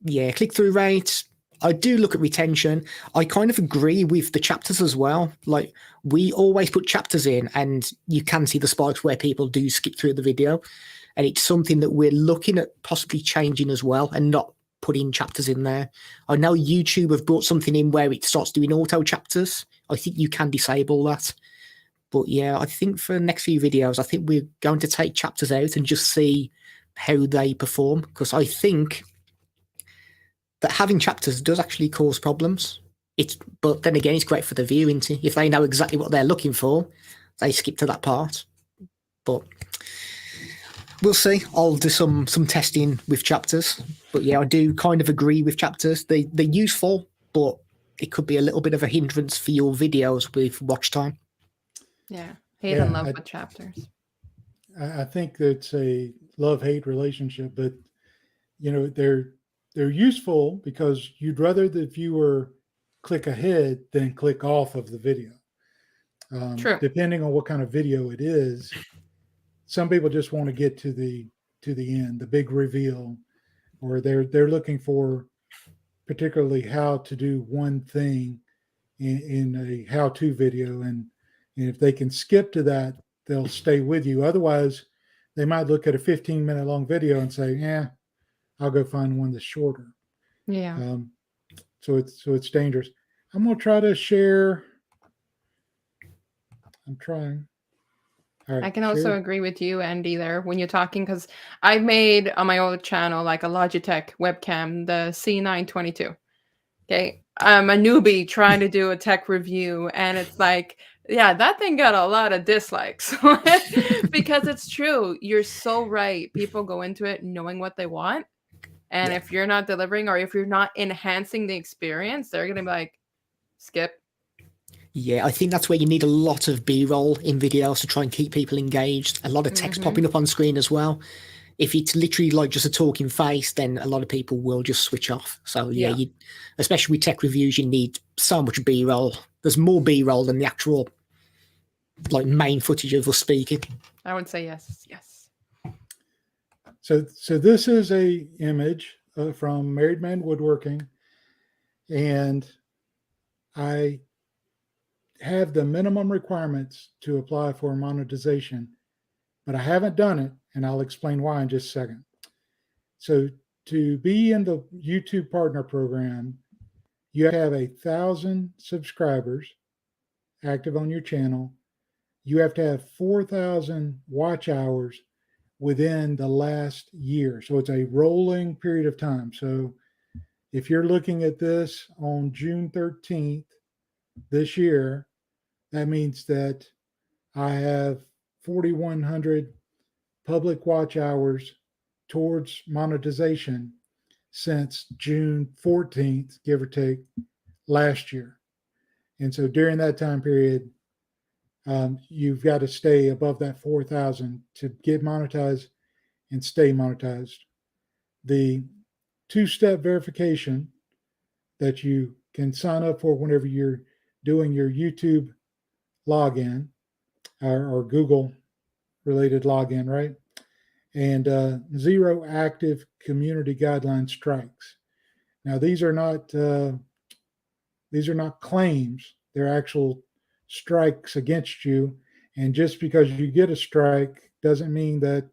yeah, click-through rate. I do look at retention. I kind of agree with the chapters as well. Like we always put chapters in and you can see the spikes where people do skip through the video. And it's something that we're looking at possibly changing as well and not putting chapters in there. I know YouTube have brought something in where it starts doing auto chapters. I think you can disable that. But yeah, I think for the next few videos, I think we're going to take chapters out and just see how they perform, because I think that having chapters does actually cause problems. But then again, it's great for the viewer, isn't it? If they know exactly what they're looking for, they skip to that part. But we'll see. I'll do some testing with chapters. But yeah, I do kind of agree with chapters. They're useful, but it could be a little bit of a hindrance for your videos with watch time. Yeah, hate and love with chapters. I think that's a love-hate relationship, but you know, they're useful because you'd rather the viewer click ahead than click off of the video. True. Depending on what kind of video it is, some people just want to get to the end, the big reveal, or they're looking for particularly how to do one thing in a how-to video, and if they can skip to that, they'll stay with you. Otherwise, they might look at a 15-minute long video and say, "Yeah, I'll go find one that's shorter." Yeah. So it's dangerous. I'm gonna try to share. I'm trying. All right, I can also agree with you, Andy, there when you're talking, because I've made on my old channel like a Logitech webcam, the C922. Okay. I'm a newbie trying to do a tech review, and it's like, yeah, that thing got a lot of dislikes because it's true. You're so right. People go into it knowing what they want. And if you're not delivering, or if you're not enhancing the experience, they're going to be like, skip. Yeah, I think that's where you need a lot of B-roll in videos to try and keep people engaged. A lot of text popping up on screen as well. If it's literally like just a talking face, then a lot of people will just switch off. So yeah. Especially with tech reviews, you need so much B-roll. There's more B-roll than the actual like main footage of us speaking. I would say yes. So this is a image from Married Man Woodworking, and I have the minimum requirements to apply for monetization, but I haven't done it, and I'll explain why in just a second. So to be in the YouTube Partner Program, you have 1,000 subscribers active on your channel. You have to have 4,000 watch hours within the last year. So it's a rolling period of time. So if you're looking at this on June 13th this year, that means that I have 4,100 public watch hours towards monetization since June 14th, give or take, last year. And so during that time period, you've got to stay above that 4,000 to get monetized and stay monetized. The two-step verification that you can sign up for whenever you're doing your YouTube login or Google related login, right? And 0 active community guideline strikes. Now these are not claims; they're actual strikes against you. And just because you get a strike doesn't mean that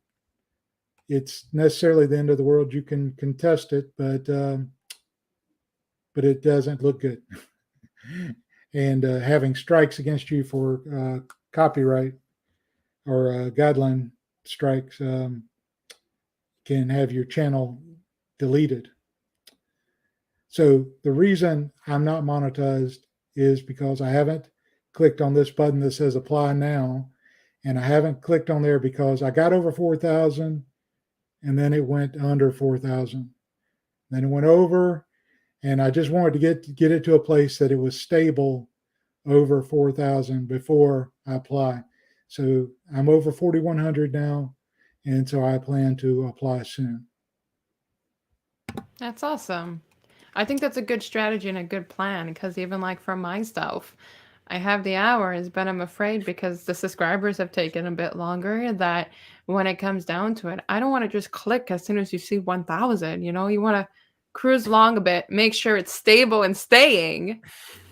it's necessarily the end of the world. You can contest it, but it doesn't look good. And having strikes against you for copyright or guideline strikes can have your channel deleted. So the reason I'm not monetized is because I haven't clicked on this button that says apply now, and I haven't clicked on there because I got over 4,000 and then it went under 4,000. Then it went over, and I just wanted to get it to a place that it was stable over 4,000 before I apply. So I'm over 4,100 now, and so I plan to apply soon. That's awesome. I think that's a good strategy and a good plan, because even like for myself, I have the hours, but I'm afraid because the subscribers have taken a bit longer that when it comes down to it, I don't want to just click as soon as you see 1,000. You know, you want to cruise along a bit, make sure it's stable and staying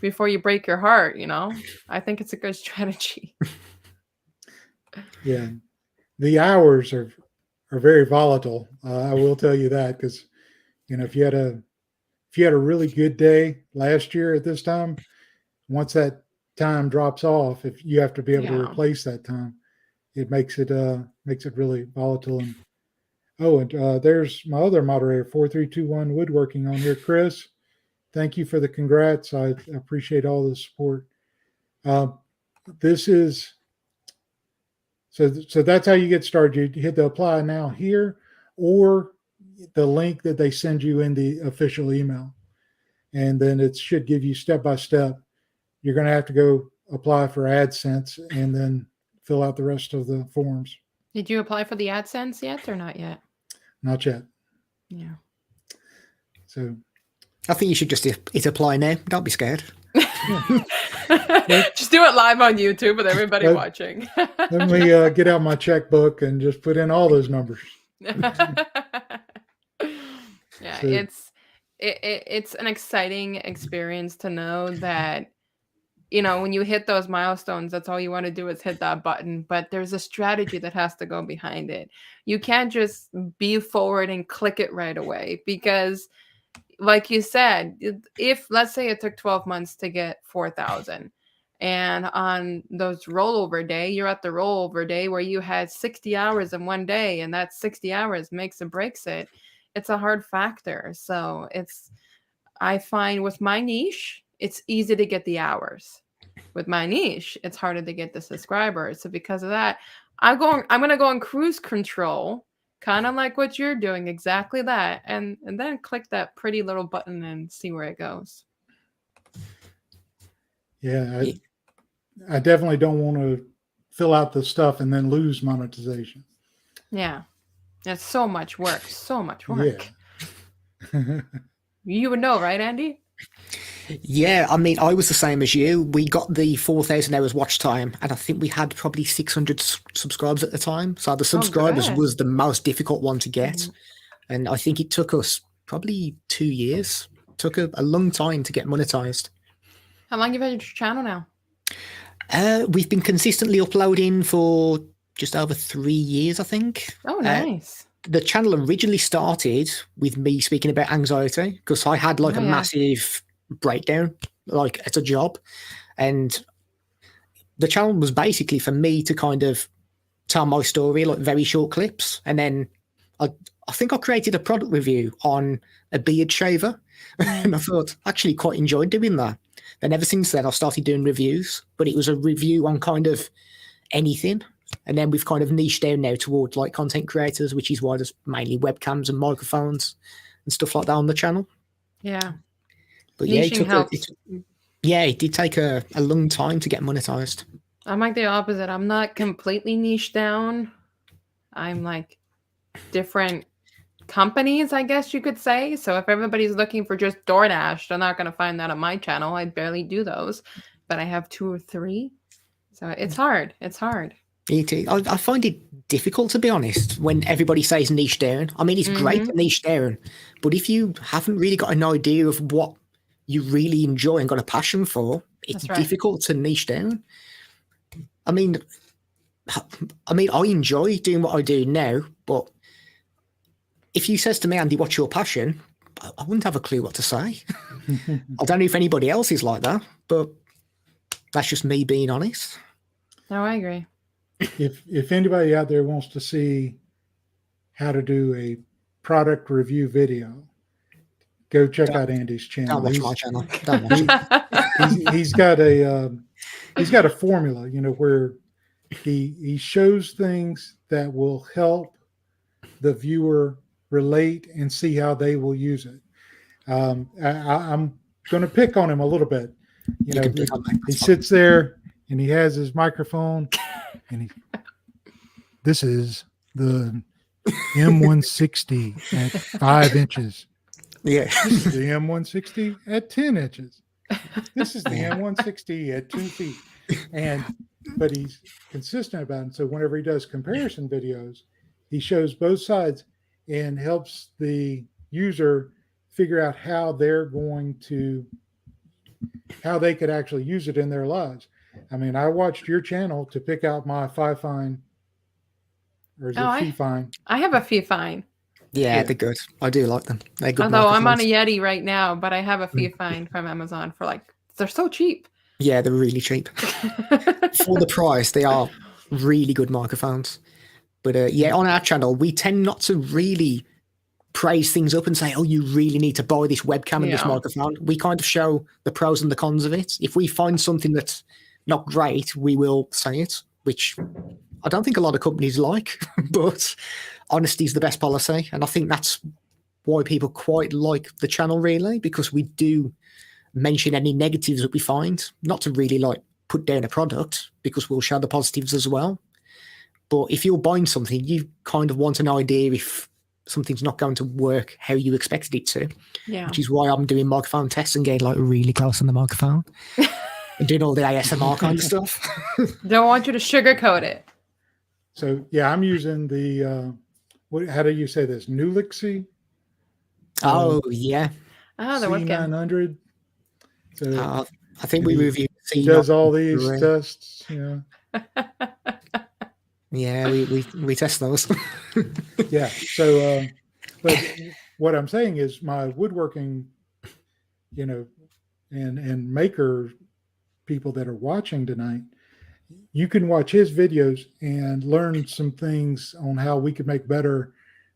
before you break your heart. You know, I think it's a good strategy. Yeah, the hours are very volatile. I will tell you that, because you know, if you had a really good day last year at this time, once that time drops off, if you have to be able to Yeah. replace that time, it makes it really volatile. And there's my other moderator, 4321 Woodworking on here. Chris, thank you for the congrats. I appreciate all the support. This is so that's how you get started. You hit the apply now here, or the link that they send you in the official email, and then it should give you step by step. You're going to have to go apply for AdSense and then fill out the rest of the forms. Did you apply for the AdSense yet or not yet? Not yet. Yeah. So I think you should just hit apply now. Don't be scared. Just do it live on YouTube with everybody watching. Let me get out my checkbook and just put in all those numbers. Yeah, So- it's an exciting experience to know that, you know, when you hit those milestones, that's all you want to do is hit that button. But there's a strategy that has to go behind it. You can't just be forward and click it right away, because like you said, if let's say it took 12 months to get 4,000, and on those rollover day, you're at the rollover day where you had 60 hours in one day, and that 60 hours makes or breaks it. It's a hard factor. So I find with my niche, it's easy to get the hours. With my niche, it's harder to get the subscribers. So because of that, I'm going to go on cruise control, kind of like what you're doing, exactly that, and then click that pretty little button and see where it goes. Yeah, I definitely don't want to fill out the stuff and then lose monetization. Yeah. It's so much work. So much work. Yeah. You would know, right, Andy? Yeah, I mean, I was the same as you. We got the 4,000 hours watch time, and I think we had probably 600 subscribers at the time. So the subscribers good. was the most difficult one to get. And I think it took us probably 2 years. Took a long time to get monetized. How long have you had your channel now? We've been consistently uploading for just over 3 years, I think. Oh, nice. The channel originally started with me speaking about anxiety, because I had like a massive breakdown, like at a job. And the channel was basically for me to kind of tell my story, like very short clips. And then I think I created a product review on a beard shaver. And I thought I actually quite enjoyed doing that. And ever since then, I've started doing reviews, but it was a review on kind of anything. And then we've kind of niched down now towards like content creators, which is why there's mainly webcams and microphones and stuff like that on the channel. Yeah. But yeah, Niching helps. it did take a long time to get monetized. I'm like the opposite. I'm not completely niche down. I'm like different companies, I guess you could say. So if everybody's looking for just DoorDash, they're not going to find that on my channel. I barely do those, but I have 2 or 3. So it's hard. It's hard. I find it difficult, to be honest, when everybody says niche down. I mean, it's great to niche down, but if you haven't really got an idea of what you really enjoy and got a passion for, it's difficult to niche down. I mean, I enjoy doing what I do now, but if you says to me, Andy, what's your passion? I wouldn't have a clue what to say. I don't know if anybody else is like that, but that's just me being honest. No, I agree. If anybody out there wants to see how to do a product review video, go check out Andy's channel. Don't watch my channel. Don't watch it. He's got a formula, you know, where he shows things that will help the viewer relate and see how they will use it. I'm going to pick on him a little bit. You know, he sits there and he has his microphone, and this is the M160 at 5 inches. Yeah. This is the M160 at 10 inches. This is the M160 at 2 feet. But he's consistent about it. And so whenever he does comparison videos, he shows both sides and helps the user figure out how they could actually use it in their lives. I mean, I watched your channel to pick out my Fifine, or is it Fifine? I have a Fifine. Yeah, they're good. I do like them. They're good. Although I'm on a Yeti right now, but I have a Fifine from Amazon for they're so cheap. Yeah, they're really cheap. For the price, they are really good microphones. But yeah, on our channel, we tend not to really praise things up and say, oh, you really need to buy this webcam and this Yeah. microphone. We kind of show the pros and the cons of it. If we find something that's not great, we will say it, which I don't think a lot of companies like, but honesty is the best policy. And I think that's why people quite like the channel, really, because we do mention any negatives that we find, not to really like put down a product, because we'll show the positives as well. But if you're buying something, you kind of want an idea if something's not going to work how you expected it to. Yeah. Which is why I'm doing microphone tests and getting like really close on the microphone and doing all the ASMR kind of stuff. Don't want you to sugarcoat it. So yeah, I'm using the how do you say this? Nulixy? Oh yeah. Oh, the webcam. C900. So I think we reviewed he does all these tests, you know. Yeah, we test those. Yeah. So but what I'm saying is my woodworking, you know, and maker people that are watching tonight, you can watch his videos and learn some things on how we could make better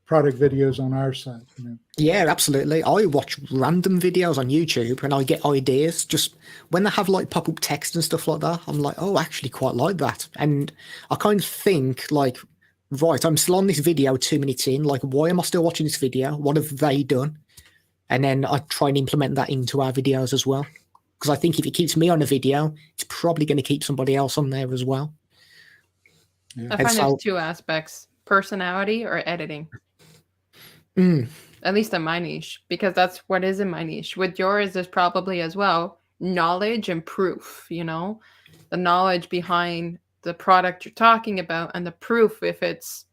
product videos on our site. You know? Yeah, absolutely. I watch random videos on YouTube and I get ideas just when they have like pop-up text and stuff like that. I'm like, oh, I actually quite like that. And I kind of think like, right, I'm still on this video 2 minutes in. Like, why am I still watching this video? What have they done? And then I try and implement that into our videos as well. Because I think if it keeps me on a video, it's probably going to keep somebody else on there as well. Yeah. I find there's two aspects: personality or editing. At least in my niche, because that's what is in my niche. With yours, there's probably as well knowledge and proof. You know, the knowledge behind the product you're talking about, and the proof if it's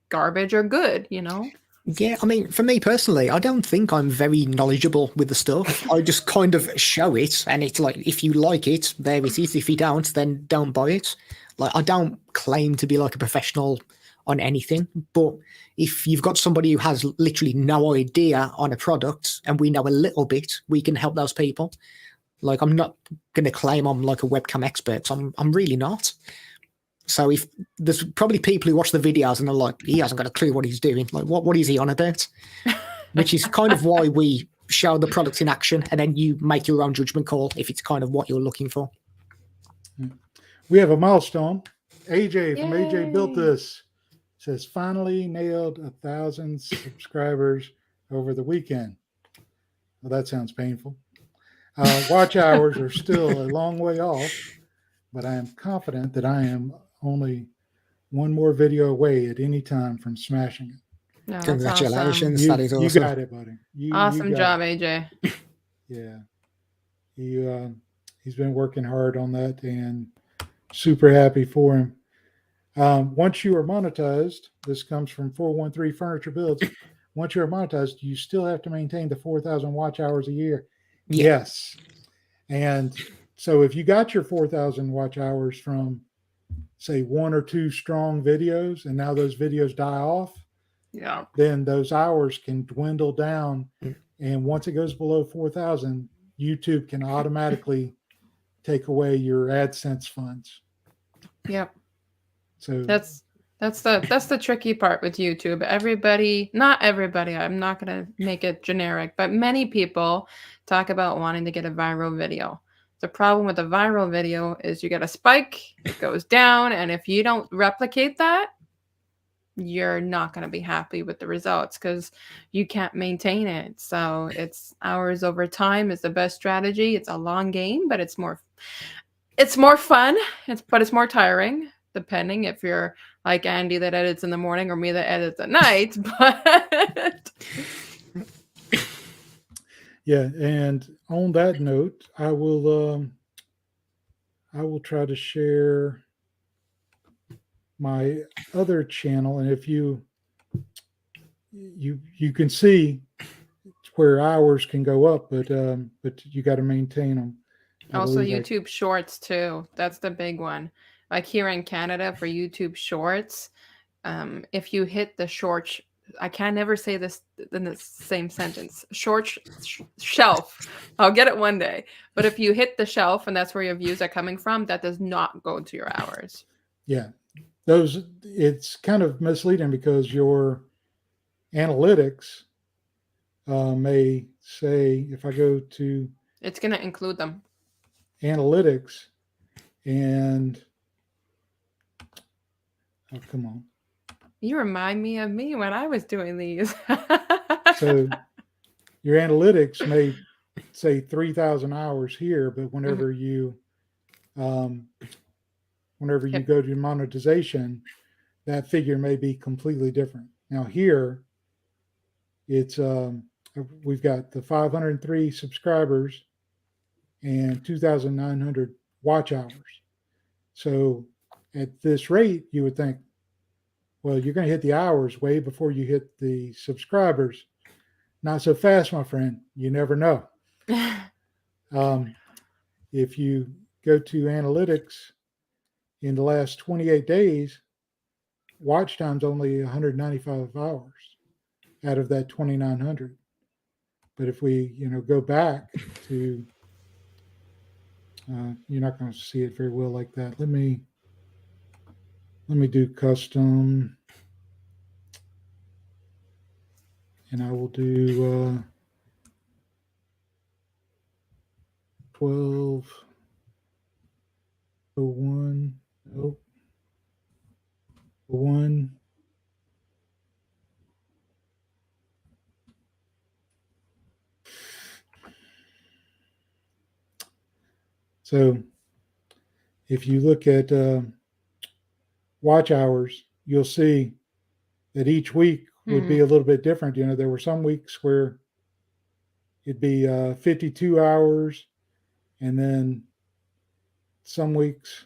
garbage or good. You know. Yeah, I mean, for me personally, I don't think I'm very knowledgeable with the stuff. I just kind of show it, and it's like, if you like it, there it is. If you don't, then don't buy it. Like, I don't claim to be like a professional on anything, but if you've got somebody who has literally no idea on a product and we know a little bit, we can help those people. Like, I'm not going to claim I'm like a webcam expert. I'm really not. So if there's probably people who watch the videos and are like, he hasn't got a clue what he's doing. Like, what is he on about? Which is kind of why we show the product in action, and then you make your own judgment call if it's kind of what you're looking for. We have a milestone. AJ from AJ Built This says, finally nailed 1,000 subscribers over the weekend. Well, that sounds painful. Watch hours are still a long way off, but I am confident that I am only one more video away at any time from smashing it. No, Congratulations. Awesome. That is awesome. You got it, buddy. Awesome you job, it. AJ. Yeah. He's been working hard on that, and super happy for him. Once you are monetized, this comes from 413 Furniture Builds. Once you're monetized, you still have to maintain the 4,000 watch hours a year. Yeah. Yes. And so if you got your 4,000 watch hours from, say, 1 or 2 strong videos, and now those videos die off, then those hours can dwindle down. And once it goes below 4,000, YouTube can automatically take away your AdSense funds. Yep. So that's the tricky part with YouTube. Not everybody, I'm not going to make it generic, but many people talk about wanting to get a viral video. The problem with a viral video is you get a spike, it goes down, and if you don't replicate that, you're not going to be happy with the results because you can't maintain it. So it's hours over time is the best strategy. It's a long game, but it's more fun. But it's more tiring, depending if you're like Andy that edits in the morning or me that edits at night. But yeah, and on that note, I will try to share my other channel, and if you can see where hours can go up, but you got to maintain them. Also YouTube Shorts too. That's the big one. Like here in Canada for YouTube Shorts, if you hit the short, I can never say this in the same sentence. Short shelf I'll get it one day. But if you hit the shelf and that's where your views are coming from, that does not go to your hours. Yeah. It's kind of misleading because your analytics may say, if I go to It's going to include them. analytics and, oh, come on. You remind me of me when I was doing these. So your analytics may say 3,000 hours here, but whenever you go to monetization, that figure may be completely different. Now here, it's we've got the 503 subscribers and 2,900 watch hours. So at this rate, you would think, well, you're going to hit the hours way before you hit the subscribers. Not so fast, my friend. You never know. If you go to analytics in the last 28 days, watch time's only 195 hours out of that 2,900. But if we, go back to, you're not going to see it very well like that. Let me do custom, and I will do 1201. Nope. 1. So if you look at watch hours, you'll see that each week would be a little bit different. There were some weeks where it'd be 52 hours, and then some weeks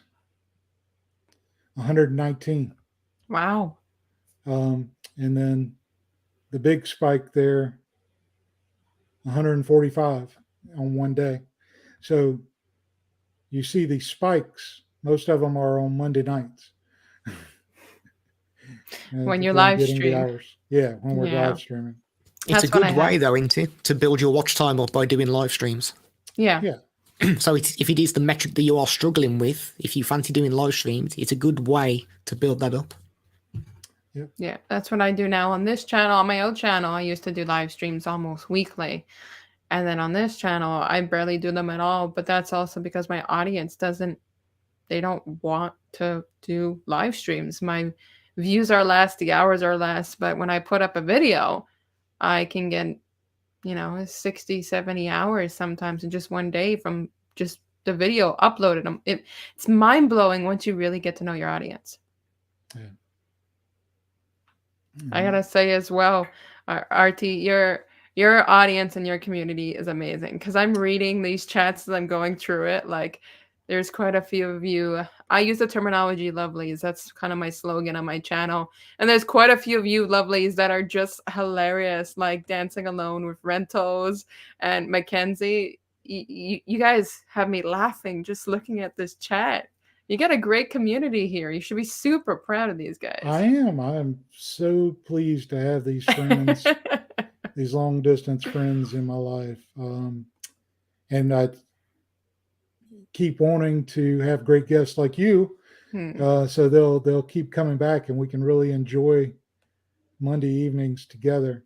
119. Wow. And then the big spike there, 145 on one day. So you see these spikes. Most of them are on Monday nights. When you're live streaming. Yeah, when we're live streaming. It's a good way, though, isn't it, to build your watch time up by doing live streams. Yeah. So if it is the metric that you are struggling with, if you fancy doing live streams, it's a good way to build that up. Yeah, that's what I do now on this channel. On my old channel, I used to do live streams almost weekly. And then on this channel, I barely do them at all. But that's also because my audience they don't want to do live streams. My views are less, the hours are less. But when I put up a video, I can get, 60, 70 hours sometimes in just one day from just the video uploaded. It's mind blowing once you really get to know your audience. Yeah. I gotta say as well, RT, your audience and your community is amazing, because I'm reading these chats as I'm going through it. Like, there's quite a few of you. I use the terminology lovelies. That's kind of my slogan on my channel. And there's quite a few of you lovelies that are just hilarious, like Dancing Alone with Rentos and Mackenzie. You guys have me laughing just looking at this chat. You got a great community here. You should be super proud of these guys. I am so pleased to have these friends, these long distance friends in my life. And I keep wanting to have great guests like you. So they'll keep coming back, and we can really enjoy Monday evenings together.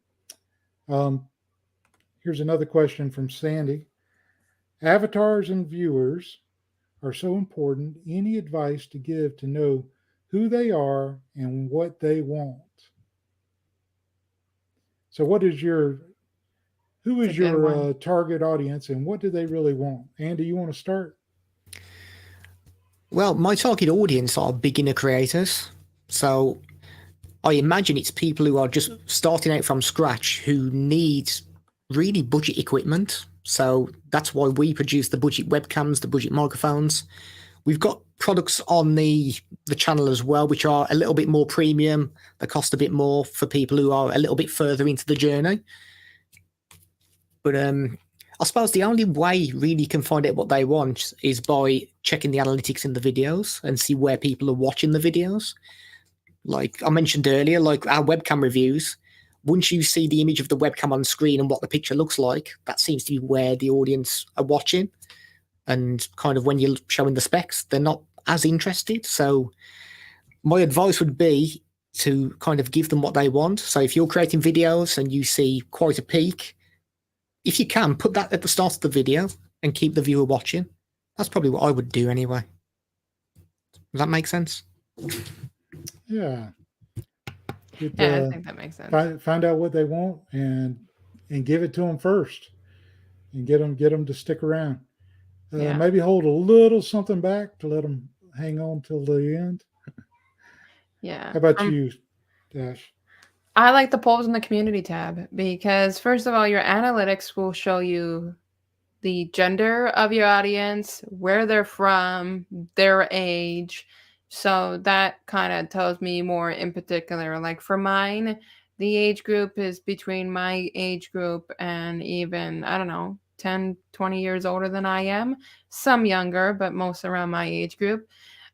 Here's another question from Sandy. Avatars and viewers are so important. Any advice to give to know who they are and what they want? So who is your target audience, and what do they really want? Andy, you want to start? Well, my target audience are beginner creators. So I imagine it's people who are just starting out from scratch, who need really budget equipment. So that's why we produce the budget webcams, the budget microphones. We've got products on the channel as well, which are a little bit more premium. They cost a bit more for people who are a little bit further into the journey. But I suppose the only way really you can find out what they want is by checking the analytics in the videos and see where people are watching the videos. Like I mentioned earlier, like our webcam reviews, once you see the image of the webcam on screen and what the picture looks like, that seems to be where the audience are watching. And kind of when you're showing the specs, they're not as interested. So my advice would be to kind of give them what they want. So if you're creating videos and you see quite a peak, if you can, put that at the start of the video and keep the viewer watching. That's probably what I would do anyway. Does that make sense? Yeah. I think that makes sense. Find out what they want and give it to them first, and get them to stick around. Maybe hold a little something back to let them hang on till the end. Yeah. How about you, Dash? I like the polls in the community tab because, first of all, your analytics will show you the gender of your audience, where they're from, their age. So that kind of tells me more in particular. Like for mine, the age group is between my age group and even, I don't know, 10, 20 years older than I am. Some younger, but most around my age group.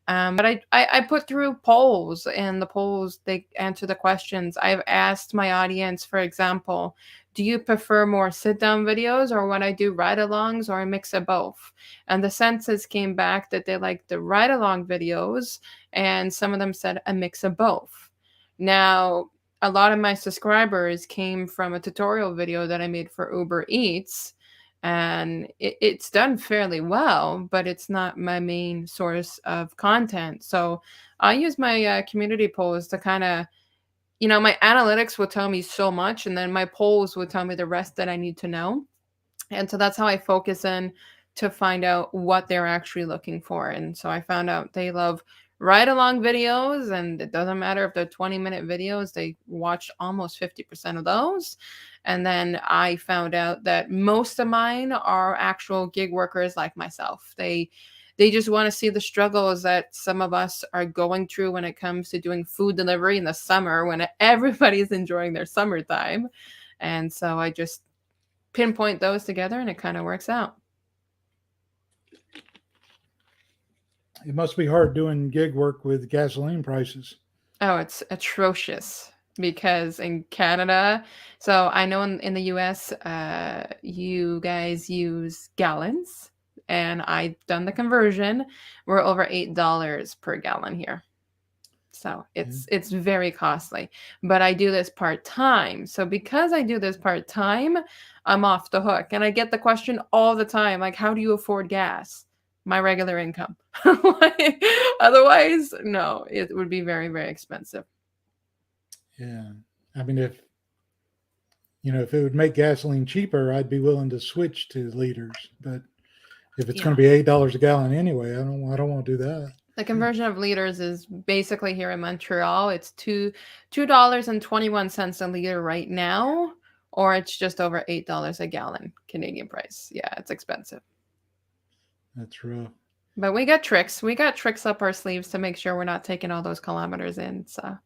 But I put through polls, and the polls, they answer the questions. I've asked my audience, for example, do you prefer more sit-down videos or when I do ride-alongs, or a mix of both? And the census came back that they like the ride-along videos, and some of them said a mix of both. Now, a lot of my subscribers came from a tutorial video that I made for Uber Eats, and it's done fairly well, but it's not my main source of content. So I use my community polls to kind of, my analytics will tell me so much, and then my polls will tell me the rest that I need to know. And so that's how I focus in to find out what they're actually looking for. And so I found out they love ride-along videos, and it doesn't matter if they're 20-minute videos, they watched almost 50% of those. And then I found out that most of mine are actual gig workers like myself. They just want to see the struggles that some of us are going through when it comes to doing food delivery in the summer when everybody's enjoying their summertime. And so I just pinpoint those together, and it kind of works out. It must be hard doing gig work with gasoline prices. Oh, it's atrocious because in Canada, so I know in the US, you guys use gallons, and I've done the conversion. We're over $8 per gallon here. So it's very costly, but I do this part-time. So because I do this part-time, I'm off the hook. And I get the question all the time, like, how do you afford gas? My regular income. Otherwise, no, it would be very, very expensive. Yeah. I mean, if it would make gasoline cheaper, I'd be willing to switch to liters. But if it's going to be $8 a gallon anyway, I don't want to do that. The conversion of liters is basically here in Montreal. It's $2.21 a liter right now, or it's just over $8 a gallon Canadian price. Yeah, it's expensive. That's rough. But we got tricks. We got tricks up our sleeves to make sure we're not taking all those kilometers in. So.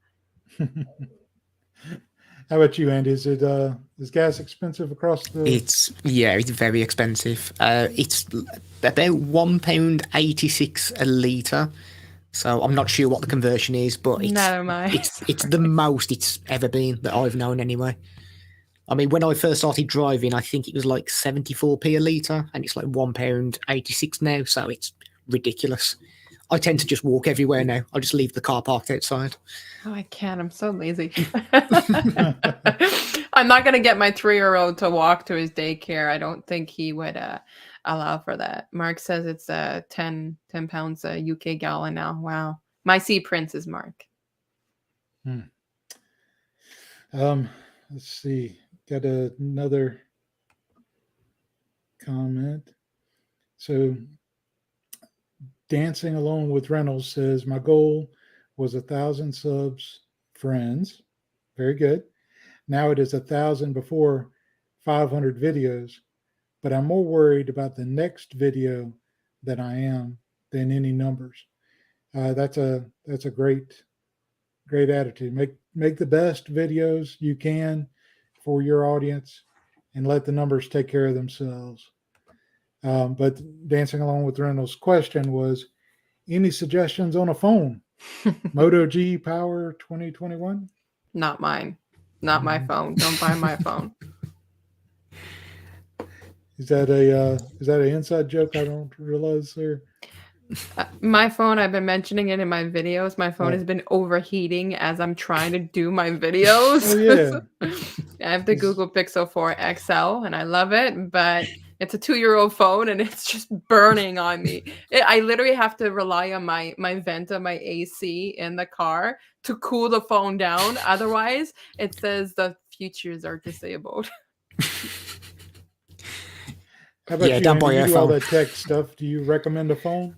How about you, Andy? Is gas expensive across the? It's very expensive. It's about £1.86 a litre. So I'm not sure what the conversion is, but never mind. It's the most it's ever been that I've known anyway. I mean, when I first started driving, I think it was like 74p a litre, and it's like £1.86 now. So it's ridiculous. I tend to just walk everywhere now. I just leave the car parked outside. Oh, I can't. I'm so lazy. I'm not going to get my 3-year-old to walk to his daycare. I don't think he would allow for that. Mark says it's 10 pounds a UK gallon now. Wow. My sea prince is Mark. Let's see. Got another comment. So Dancing Alone with Reynolds says, my goal was 1,000 subs, friends. Very good. Now it is 1,000 before 500 videos, but I'm more worried about the next video than I am than any numbers. That's a great attitude. Make the best videos you can for your audience and let the numbers take care of themselves. But Dancing Along with Reynolds' question was, any suggestions on a phone? Moto G Power 2021? Not mine. Not my phone. Don't buy my phone. Is that an inside joke I don't realize there? My phone, I've been mentioning it in my videos. My phone Oh. has been overheating as I'm trying to do my videos. Oh, yeah. I have the Google Pixel 4 XL and I love it, but it's a 2-year-old phone and it's just burning on me. I literally have to rely on my vent of my AC in the car to cool the phone down. Otherwise, it says the features are disabled. How about Yeah, you, don't Andy? buy You your do all phone. that tech stuff. Do you recommend a phone?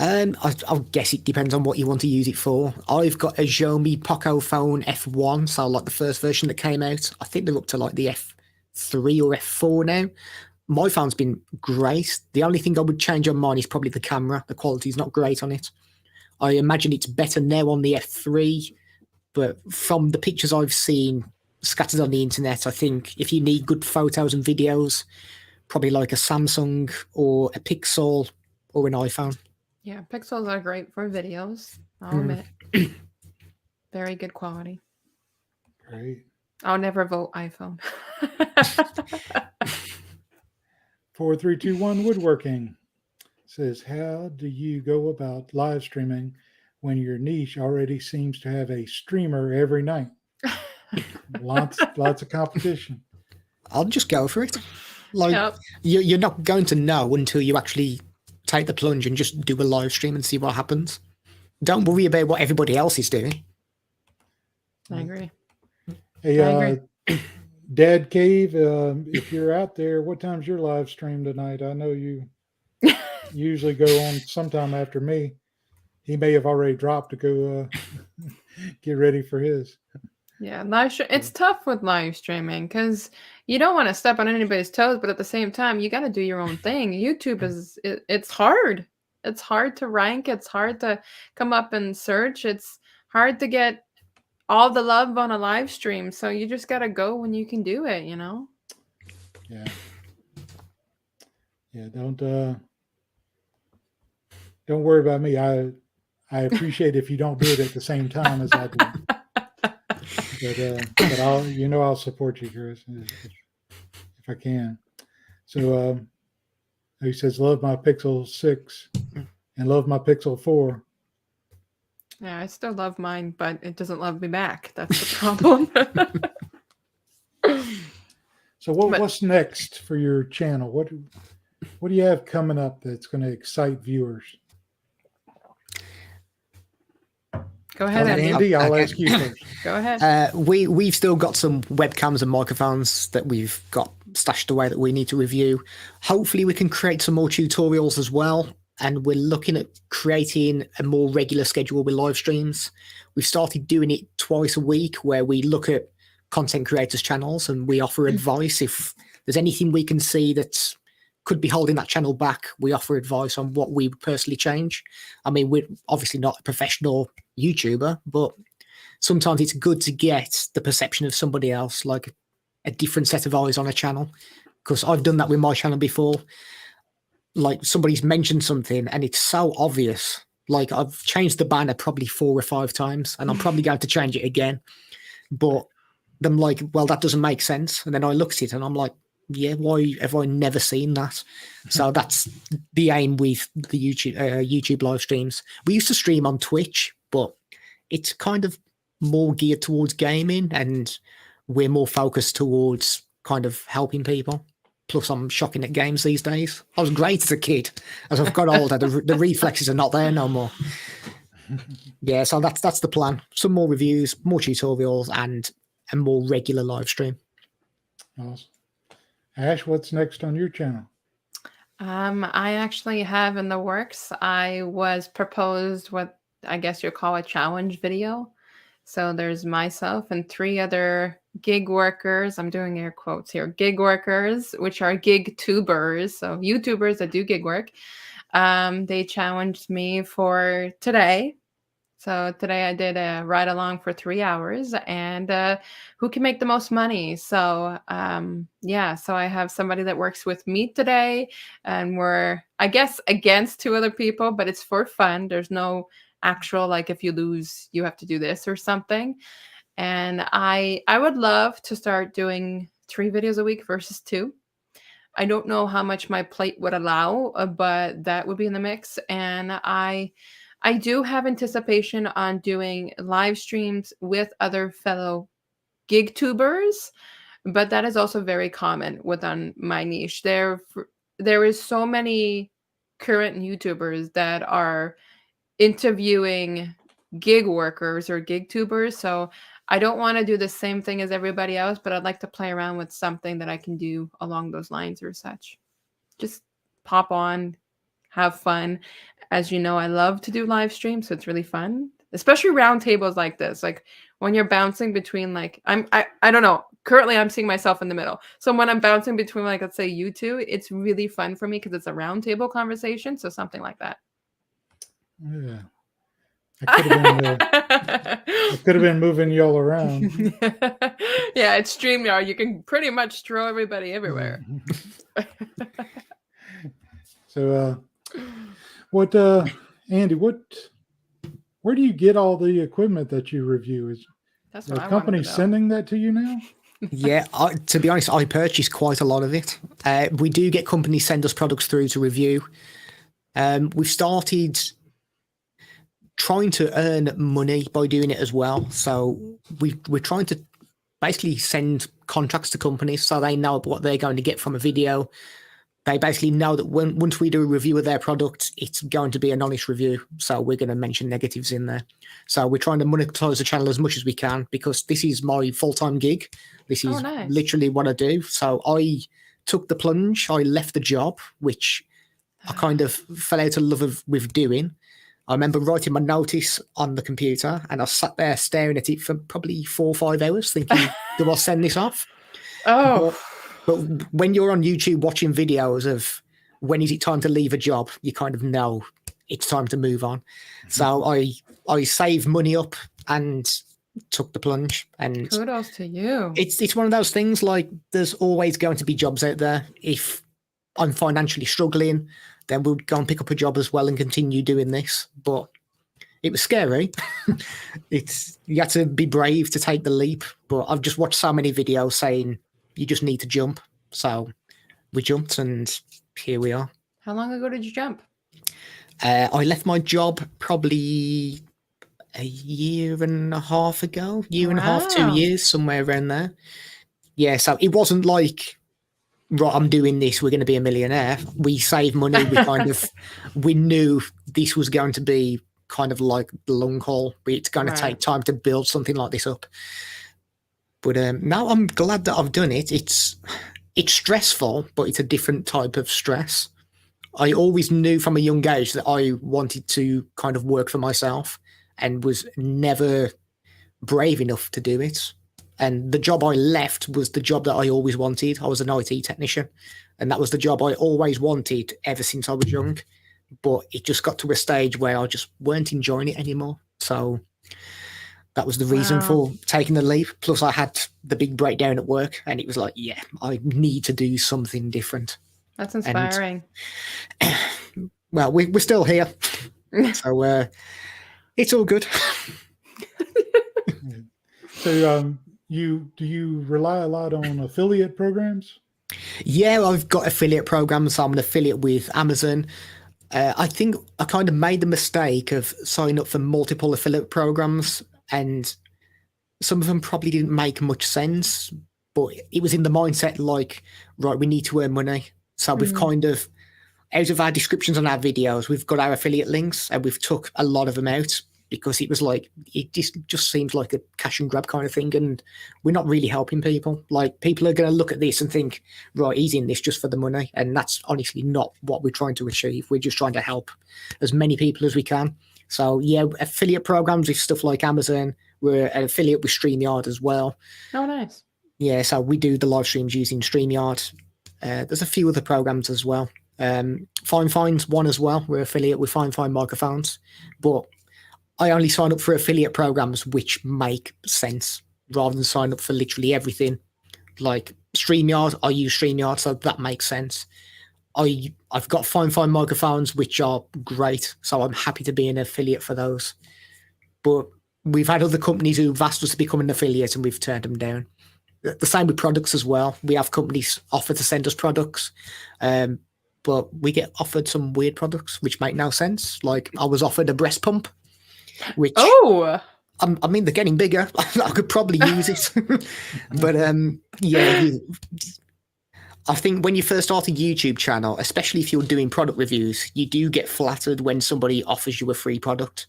I'll guess it depends on what you want to use it for. I've got a Xiaomi Poco Phone F1, so like the first version that came out. I think they're up to like the F3 or F4 now. My phone's been great. The only thing I would change on mine is probably the camera. The quality's not great on it. I imagine it's better now on the F3, but from the pictures I've seen scattered on the internet, I think if you need good photos and videos, probably like a Samsung or a Pixel or an iPhone. Yeah, Pixels are great for videos. I'll Mm. admit. Very good quality. Great. I'll never vote iPhone. 4321 Woodworking says, how do you go about live streaming when your niche already seems to have a streamer every night? lots of competition. I'll just go for it. Like Yep. you're not going to know until you actually take the plunge and just do a live stream and see what happens. Don't worry about what everybody else is doing. I agree. Hey, Dad Cave, if you're out there, what time's your live stream tonight? I know you usually go on sometime after me. He may have already dropped to go get ready for his. Yeah, it's tough with live streaming because you don't want to step on anybody's toes, but at the same time, you got to do your own thing. YouTube it's hard. It's hard to rank. It's hard to come up and search. It's hard to get all the love on a live stream. So you just got to go when you can do it, you know? Yeah. Yeah, don't worry about me. I appreciate if you don't do it at the same time as I do. But I'll support you, Chris, if I can. So he says, love my Pixel 6 and love my Pixel 4. Yeah, I still love mine, but it doesn't love me back. That's the problem. So what's next for your channel? What do you have coming up that's going to excite viewers? Go ahead, Andy. I'll ask you first. Go ahead. We've still got some webcams and microphones that we've got stashed away that we need to review. Hopefully we can create some more tutorials as well. And we're looking at creating a more regular schedule with live streams. We've started doing it twice a week where we look at content creators' channels and we offer advice. If there's anything we can see that could be holding that channel back, we offer advice on what we would personally change. I mean, we're obviously not a professional YouTuber, but sometimes it's good to get the perception of somebody else, like a different set of eyes on a channel. Because I've done that with my channel before. Like somebody's mentioned something and it's so obvious. Like I've changed the banner probably 4 or 5 times and I'm probably going to change it again. But I'm like, well, that doesn't make sense. And then I looked at it and I'm like, yeah, why have I never seen that? So that's the aim with the YouTube live streams. We used to stream on Twitch, but it's kind of more geared towards gaming and we're more focused towards kind of helping people. Plus, I'm shocking at games these days. I was great as a kid. As I've got older, the reflexes are not there no more. Yeah, so that's the plan. Some more reviews, more tutorials, and a more regular live stream. Awesome. Ash, what's next on your channel? I actually have in the works. I was proposed what I guess you'll call a challenge video. So there's myself and 3 other gig workers. I'm doing air quotes here. Gig workers, which are gig tubers. So YouTubers that do gig work. They challenged me for today. So today I did a ride along for 3 hours and who can make the most money. So yeah, so I have somebody that works with me today and we're, I guess, against 2 other people, but it's for fun. There's no actual, like, if you lose, you have to do this or something. And I would love to start doing 3 videos a week versus 2. I don't know how much my plate would allow, but that would be in the mix. And I do have anticipation on doing live streams with other fellow gig tubers, but that is also very common within my niche. There is so many current YouTubers that are interviewing gig workers or gig tubers. So I don't want to do the same thing as everybody else, but I'd like to play around with something that I can do along those lines or such. Just pop on, have fun. As you know, I love to do live streams, so it's really fun, especially round tables like this. Like when you're bouncing between, like, I don't know. Currently, I'm seeing myself in the middle. So when I'm bouncing between, like, let's say you two, it's really fun for me because it's a round table conversation. So something like that. Yeah. I could have been moving y'all around. Yeah, it's StreamYard. You can pretty much throw everybody everywhere. So, Andy, where do you get all the equipment that you review? Is That's the what I company wanted to know. sending that to you now? Yeah, to be honest, I purchase quite a lot of it. We do get companies send us products through to review. We've started trying to earn money by doing it as well. So we're trying to basically send contracts to companies so they know what they're going to get from a video. They basically know that once we do a review of their product, it's going to be an honest review. So we're going to mention negatives in there. So we're trying to monetize the channel as much as we can because this is my full-time gig. This is nice. literally what I do. So I took the plunge. I left the job, which I kind of fell out of love with doing. I remember writing my notice on the computer and I sat there staring at it for probably 4 or 5 hours thinking, do I send this off? Oh. But when you're on YouTube watching videos of when is it time to leave a job, you kind of know it's time to move on. Mm-hmm. So I saved money up and took the plunge. And kudos to you. It's one of those things, like there's always going to be jobs out there. If I'm financially struggling, then we'll go and pick up a job as well and continue doing this. But it was scary. You had to be brave to take the leap. But I've just watched so many videos saying you just need to jump. So we jumped and here we are. How long ago did you jump? I left my job probably a year and a half ago, year and a half, 2 years, somewhere around there. Yeah, so it wasn't like, right, I'm doing this, we're going to be a millionaire. We saved money. We knew this was going to be kind of like the long haul. It's going to take time to build something like this up. But now I'm glad that I've done it. It's stressful, but it's a different type of stress. I always knew from a young age that I wanted to kind of work for myself and was never brave enough to do it. And the job I left was the job that I always wanted. I was an IT technician, and that was the job I always wanted ever since I was young. But it just got to a stage where I just weren't enjoying it anymore. So that was the reason for taking the leap. Plus, I had the big breakdown at work, and it was like, yeah, I need to do something different. That's inspiring. And, well, we're still here. So it's all good. So do you rely a lot on affiliate programs? Yeah, I've got affiliate programs. So I'm an affiliate with Amazon. I think I kind of made the mistake of signing up for multiple affiliate programs, and some of them probably didn't make much sense, but it was in the mindset like, right, we need to earn money. So we've kind of, out of our descriptions on our videos, we've got our affiliate links, and we've took a lot of them out because it was like, it just seems like a cash and grab kind of thing, and we're not really helping people. Like, people are going to look at this and think, right, he's in this just for the money, and that's honestly not what we're trying to achieve. We're just trying to help as many people as we can. So yeah, affiliate programs with stuff like Amazon. We're an affiliate with StreamYard as well. Oh, nice. Yeah, so we do the live streams using StreamYard. There's a few other programs as well. FineFine's one as well. We're affiliate with FineFine microphones, but I only sign up for affiliate programs which make sense rather than sign up for literally everything. Like StreamYard, I use StreamYard, so that makes sense. I've got FineFine microphones which are great, so I'm happy to be an affiliate for those. But we've had other companies who've asked us to become an affiliate and we've turned them down. The same with products as well. We have companies offer to send us products, but we get offered some weird products which make no sense. Like I was offered a breast pump, which I mean they're getting bigger. I could probably use it, but yeah. I think when you first start a YouTube channel, especially if you're doing product reviews, you do get flattered when somebody offers you a free product,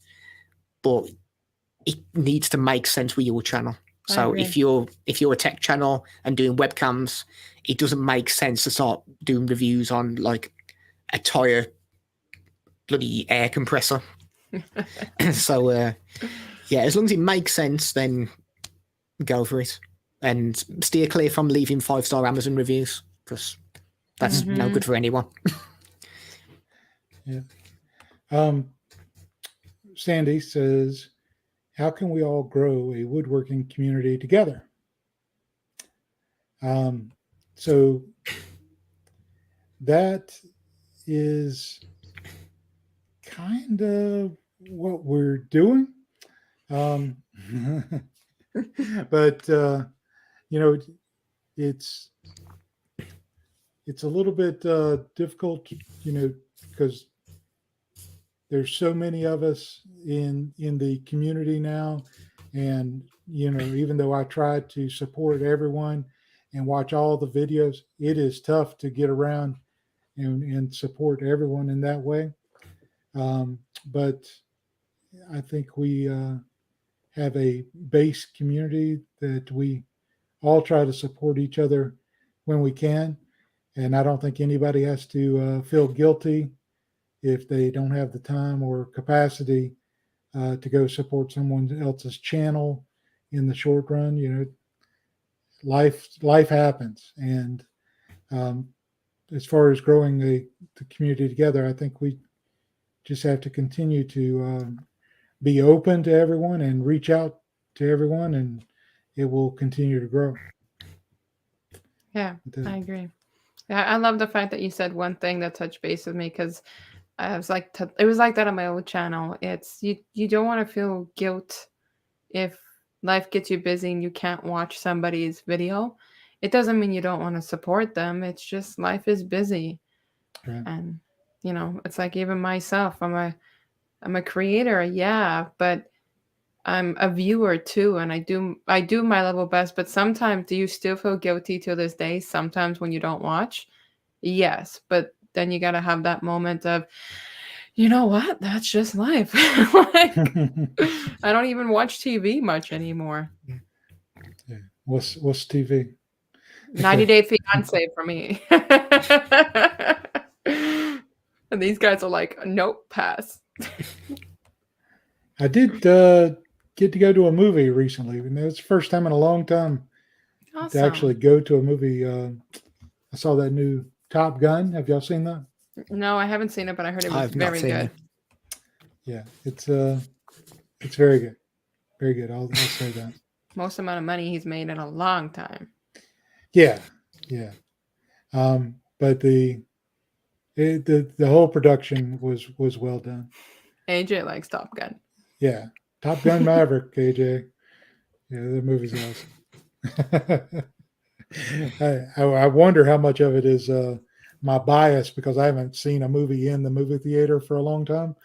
but it needs to make sense with your channel. So if you're a tech channel and doing webcams, it doesn't make sense to start doing reviews on like a tire bloody air compressor. So yeah, as long as it makes sense, then go for it and steer clear from leaving 5-star Amazon reviews because that's no good for anyone. Yeah. Sandy says, how can we all grow a woodworking community together? So that is kind of what we're doing. But, you know, it's a little bit difficult, you know, because there's so many of us in the community now. And, you know, even though I try to support everyone and watch all the videos, it is tough to get around and support everyone in that way. But I think we have a base community that we all try to support each other when we can. And I don't think anybody has to feel guilty if they don't have the time or capacity to go support someone else's channel in the short run. You know, life happens. And as far as growing the community together, I think we just have to continue to be open to everyone and reach out to everyone, and it will continue to grow. Yeah, I agree. Yeah, I love the fact that you said one thing that touched base with me, because I was like, it was like that on my old channel. It's you don't want to feel guilt if life gets you busy and you can't watch somebody's video. It doesn't mean you don't want to support them. It's just life is busy. Right. And you know, it's like even myself, I'm a creator, yeah, but I'm a viewer too, and I do my level best. But sometimes, do you still feel guilty to this day? Sometimes when you don't watch, yes, but then you got to have that moment of, you know what? That's just life. Like, I don't even watch TV much anymore. Yeah. What's TV? 90 Day Fiance for me. And these guys are like, nope, pass. I did get to go to a movie recently. And it's the first time in a long time to actually go to a movie. I saw that new Top Gun. Have y'all seen that? No, I haven't seen it, but I heard it was very good. Yeah, it's very good. Very good. I'll say that. Most amount of money he's made in a long time. Yeah. But the whole production was well done. AJ likes Top Gun. Yeah. Top Gun Maverick, AJ. Yeah, the movie's awesome. I wonder how much of it is my bias, because I haven't seen a movie in the movie theater for a long time.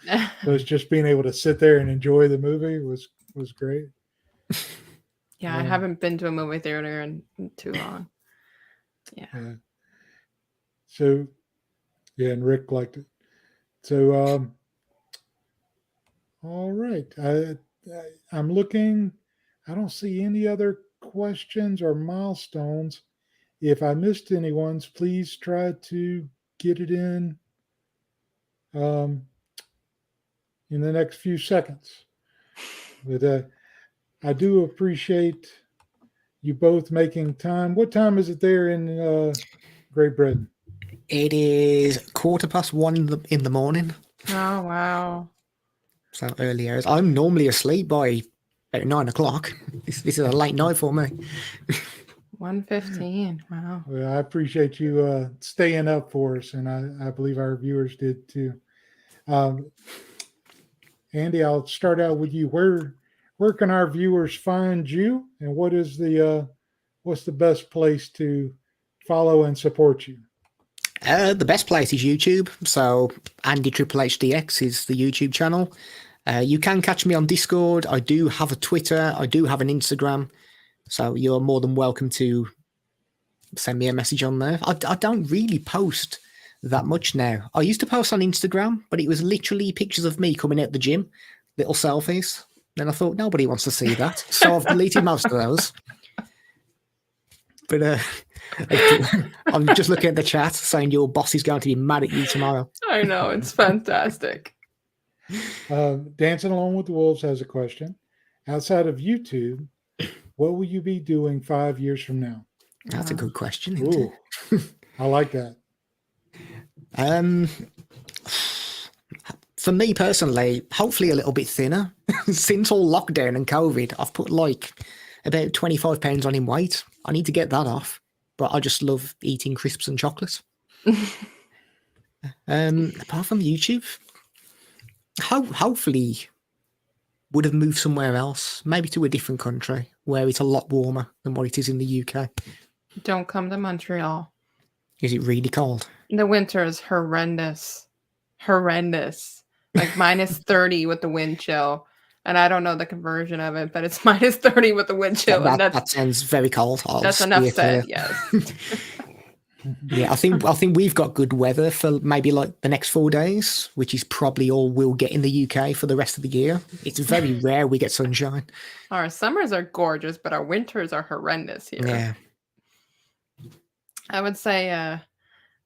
So it's just being able to sit there and enjoy the movie was great. Yeah, I haven't been to a movie theater in too long. Yeah. So, yeah, and Rick liked it. So, all right. I'm looking. I don't see any other questions or milestones. If I missed anyone's, please try to get it in the next few seconds. But I do appreciate you both making time. What time is it there in Great Britain? It is 1:15 in the morning. Oh, wow. So early hours. I'm normally asleep by about 9 o'clock. This is a late night for me. 1:15. Wow. Well, I appreciate you staying up for us, and I believe our viewers did too. Andy, I'll start out with you. Where where can our viewers find you, and what's the best place to follow and support you? The best place is YouTube. So Andyhhhdx is the YouTube channel. You can catch me on Discord. I do have a Twitter. I do have an Instagram. So you're more than welcome to send me a message on there. I don't really post that much now. I used to post on Instagram, but it was literally pictures of me coming out the gym, little selfies. Then I thought nobody wants to see that, so I've deleted most of those. But I'm just looking at the chat saying your boss is going to be mad at you tomorrow. I know, it's fantastic. Dancing Along with the Wolves has a question. Outside of YouTube, what will you be doing 5 years from now? That's a good question, isn't Ooh, it? I like that. For me personally, hopefully a little bit thinner. Since all lockdown and COVID, I've put like about 25 pounds on in weight. I need to get that off, but I just love eating crisps and chocolates. Apart from YouTube, hopefully would have moved somewhere else, maybe to a different country where it's a lot warmer than what it is in the UK. Don't come to Montreal. Is it really cold? The winter is horrendous. Horrendous. Like minus 30 with the wind chill. And I don't know the conversion of it, but it's minus 30 with the wind chill. That sounds very cold. That's enough said, yes. Yeah, I think we've got good weather for maybe like the next 4 days, which is probably all we'll get in the UK for the rest of the year. It's very rare we get sunshine. Our summers are gorgeous, but our winters are horrendous here. Yeah. I would say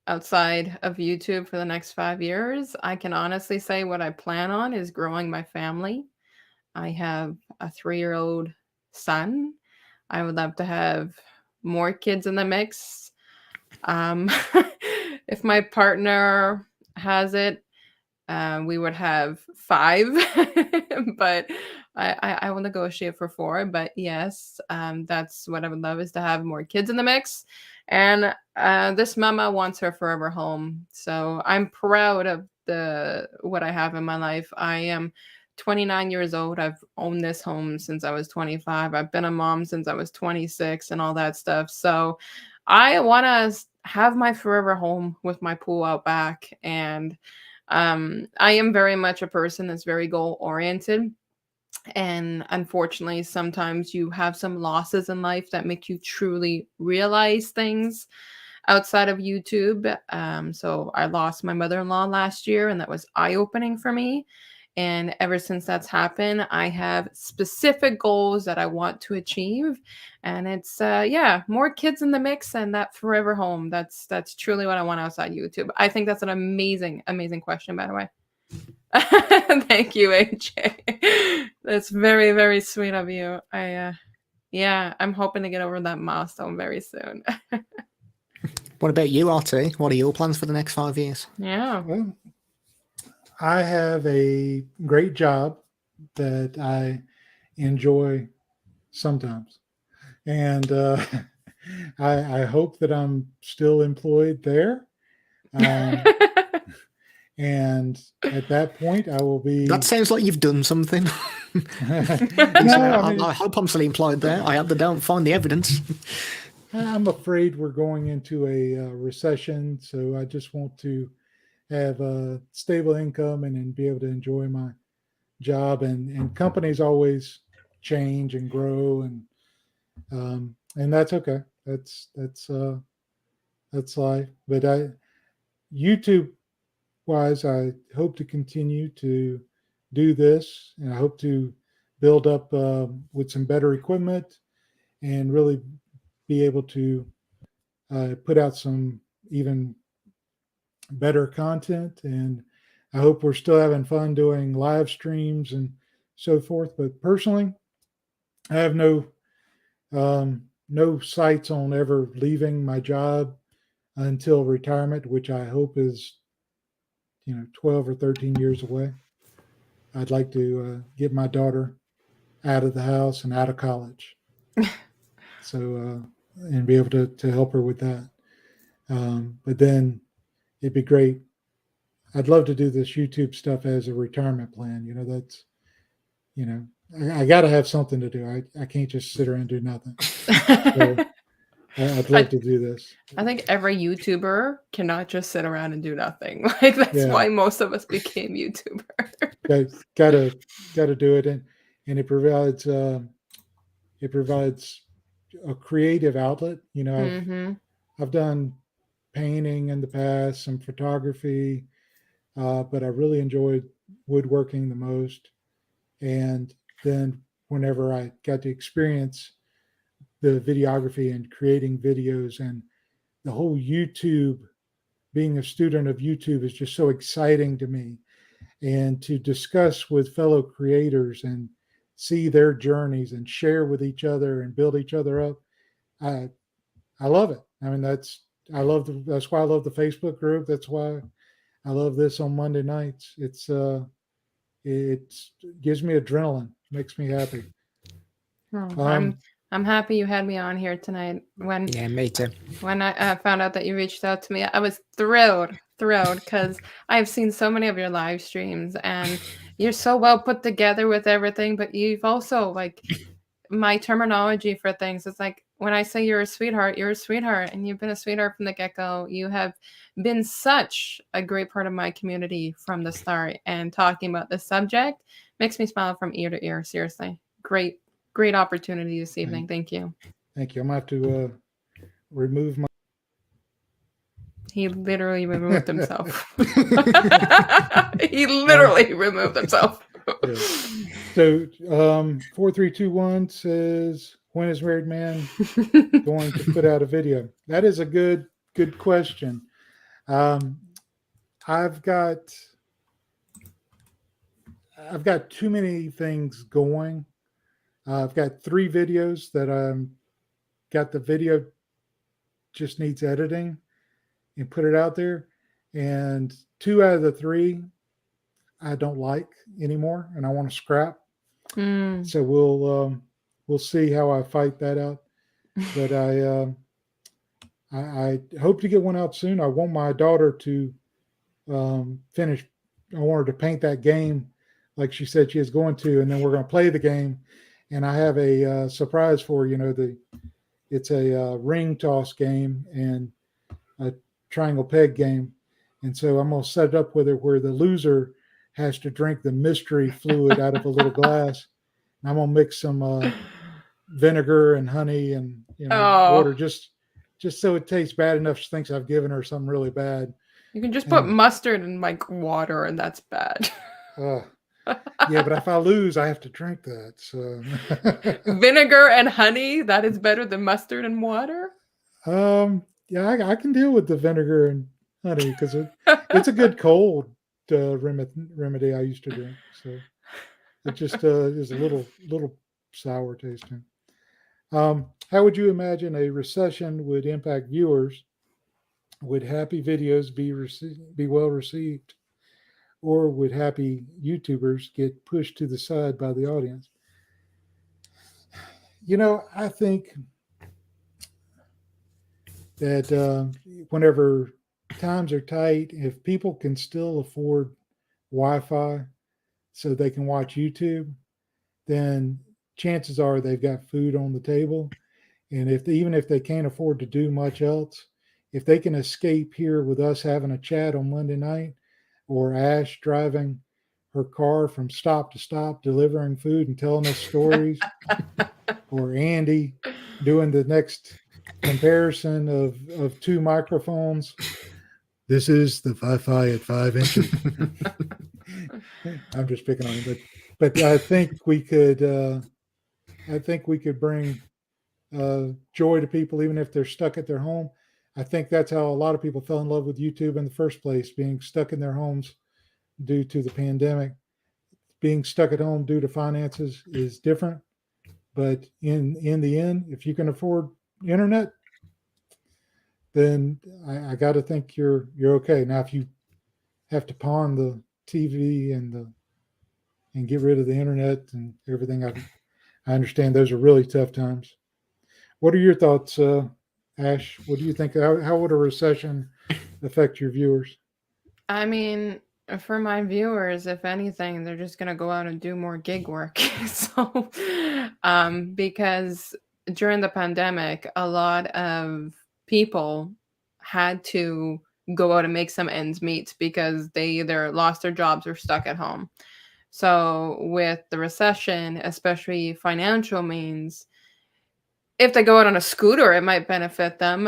outside of YouTube for the next 5 years, I can honestly say what I plan on is growing my family. I have a 3-year-old son. I would love to have more kids in the mix. If my partner has it, we would have 5, but I will negotiate for 4. But yes, that's what I would love, is to have more kids in the mix. And this mama wants her forever home. So I'm proud of what I have in my life. I am 29 years old. I've owned this home since I was 25. I've been a mom since I was 26 and all that stuff. So I want to have my forever home with my pool out back. And I am very much a person that's very goal oriented. And unfortunately, sometimes you have some losses in life that make you truly realize things outside of YouTube. So I lost my mother-in-law last year, and that was eye-opening for me. And ever since that's happened, I have specific goals that I want to achieve. And it's, more kids in the mix and that forever home. That's truly what I want outside YouTube. I think that's an amazing, amazing question, by the way. Thank you, AJ. That's very, very sweet of you. I'm hoping to get over that milestone very soon. What about you, RT? What are your plans for the next 5 years? Yeah. Well, I have a great job that I enjoy sometimes. And I hope that I'm still employed there. And at that point, I will be... That sounds like you've done something. I hope I'm still employed there. I hope they don't find the evidence. I'm afraid we're going into a recession, so I just want to have a stable income and be able to enjoy my job. And companies always change and grow, and that's okay. That's life. But YouTube wise, I hope to continue to do this, and I hope to build up with some better equipment and really be able to put out some even better content. And I hope we're still having fun doing live streams and so forth. But personally, I have no sights on ever leaving my job until retirement, which I hope is 12 or 13 years away. I'd like to get my daughter out of the house and out of college. So, and be able to help her with that. But then it'd be great. I'd love to do this YouTube stuff as a retirement plan. That's, I got to have something to do. I can't just sit around and do nothing. So I'd love to do this. I think every YouTuber cannot just sit around and do nothing. Like that's Yeah. why most of us became YouTubers. Gotta do it, and it provides a creative outlet. You know, Mhm. I've done painting in the past, some photography, but I really enjoyed woodworking the most. And then whenever I got to experience the videography and creating videos and the whole YouTube, being a student of YouTube is just so exciting to me. And to discuss with fellow creators and see their journeys and share with each other and build each other up, I love it. I mean, that's why I love the Facebook group. That's why I love this on Monday nights. It gives me adrenaline, makes me happy. Oh, I'm happy you had me on here tonight. Yeah, me too. When I found out that you reached out to me, I was thrilled because I've seen so many of your live streams and you're so well put together with everything. But you've also like my terminology for things. It's like when I say you're a sweetheart, and you've been a sweetheart from the get-go. You have been such a great part of my community from the start, and talking about this subject makes me smile from ear to ear. Seriously, great opportunity this evening. Thank you. Thank you. I'm gonna have to remove my. He literally removed himself. He literally removed himself. Yeah. So 4321 says, when is Married Man going to put out a video? That is a good question. I've got too many things going. I've got 3 videos that got the video just needs editing and put it out there. And 2 out of the 3 I don't like anymore and I want to scrap. So we'll see how I fight that out. But I hope to get one out soon. I want my daughter to finish. I want her to paint that game like she said she is going to, and then we're going to play the game. And I have a surprise for her. You know, it's a ring toss game and a triangle peg game. And so I'm going to set it up with her where the loser has to drink the mystery fluid out of a little glass. And I'm going to mix some vinegar and honey and water just so it tastes bad enough she thinks I've given her something really bad. You can just put mustard in like water and that's bad. Yeah, but if I lose, I have to drink that. So vinegar and honey, that is better than mustard and water? Yeah, I can deal with the vinegar and honey because it's a good cold remedy I used to drink. So it just is a little sour tasting. How would you imagine a recession would impact viewers? Would happy videos be well received? Or would happy YouTubers get pushed to the side by the audience? You know, I think that whenever times are tight, if people can still afford Wi-Fi so they can watch YouTube, then chances are they've got food on the table. And even if they can't afford to do much else, if they can escape here with us having a chat on Monday night, or Ash driving her car from stop to stop, delivering food and telling us stories, or Andy doing the next comparison of 2 microphones. This is the Wi-Fi at 5 inches. I'm just picking on him, but I think we could bring joy to people even if they're stuck at their home. I think that's how a lot of people fell in love with YouTube in the first place, being stuck in their homes due to the pandemic. Being stuck at home due to finances is different. But in the end, if you can afford internet, then I got to think you're okay. Now, if you have to pawn the TV and get rid of the internet and everything, I understand those are really tough times. What are your thoughts, Ash? What do you think? How would a recession affect your viewers? I mean, For my viewers, if anything, they're just gonna go out and do more gig work. So, because during the pandemic, a lot of people had to go out and make some ends meet because they either lost their jobs or stuck at home. So, with the recession, especially financial means, if they go out on a scooter, it might benefit them.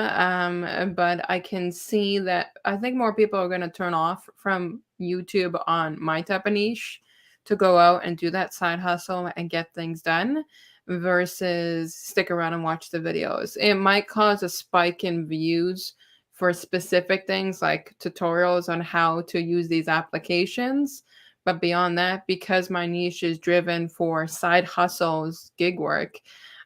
But I can see that I think more people are going to turn off from YouTube on my type of niche to go out and do that side hustle and get things done versus stick around and watch the videos. It might cause a spike in views for specific things like tutorials on how to use these applications. But beyond that, because my niche is driven for side hustles, gig work,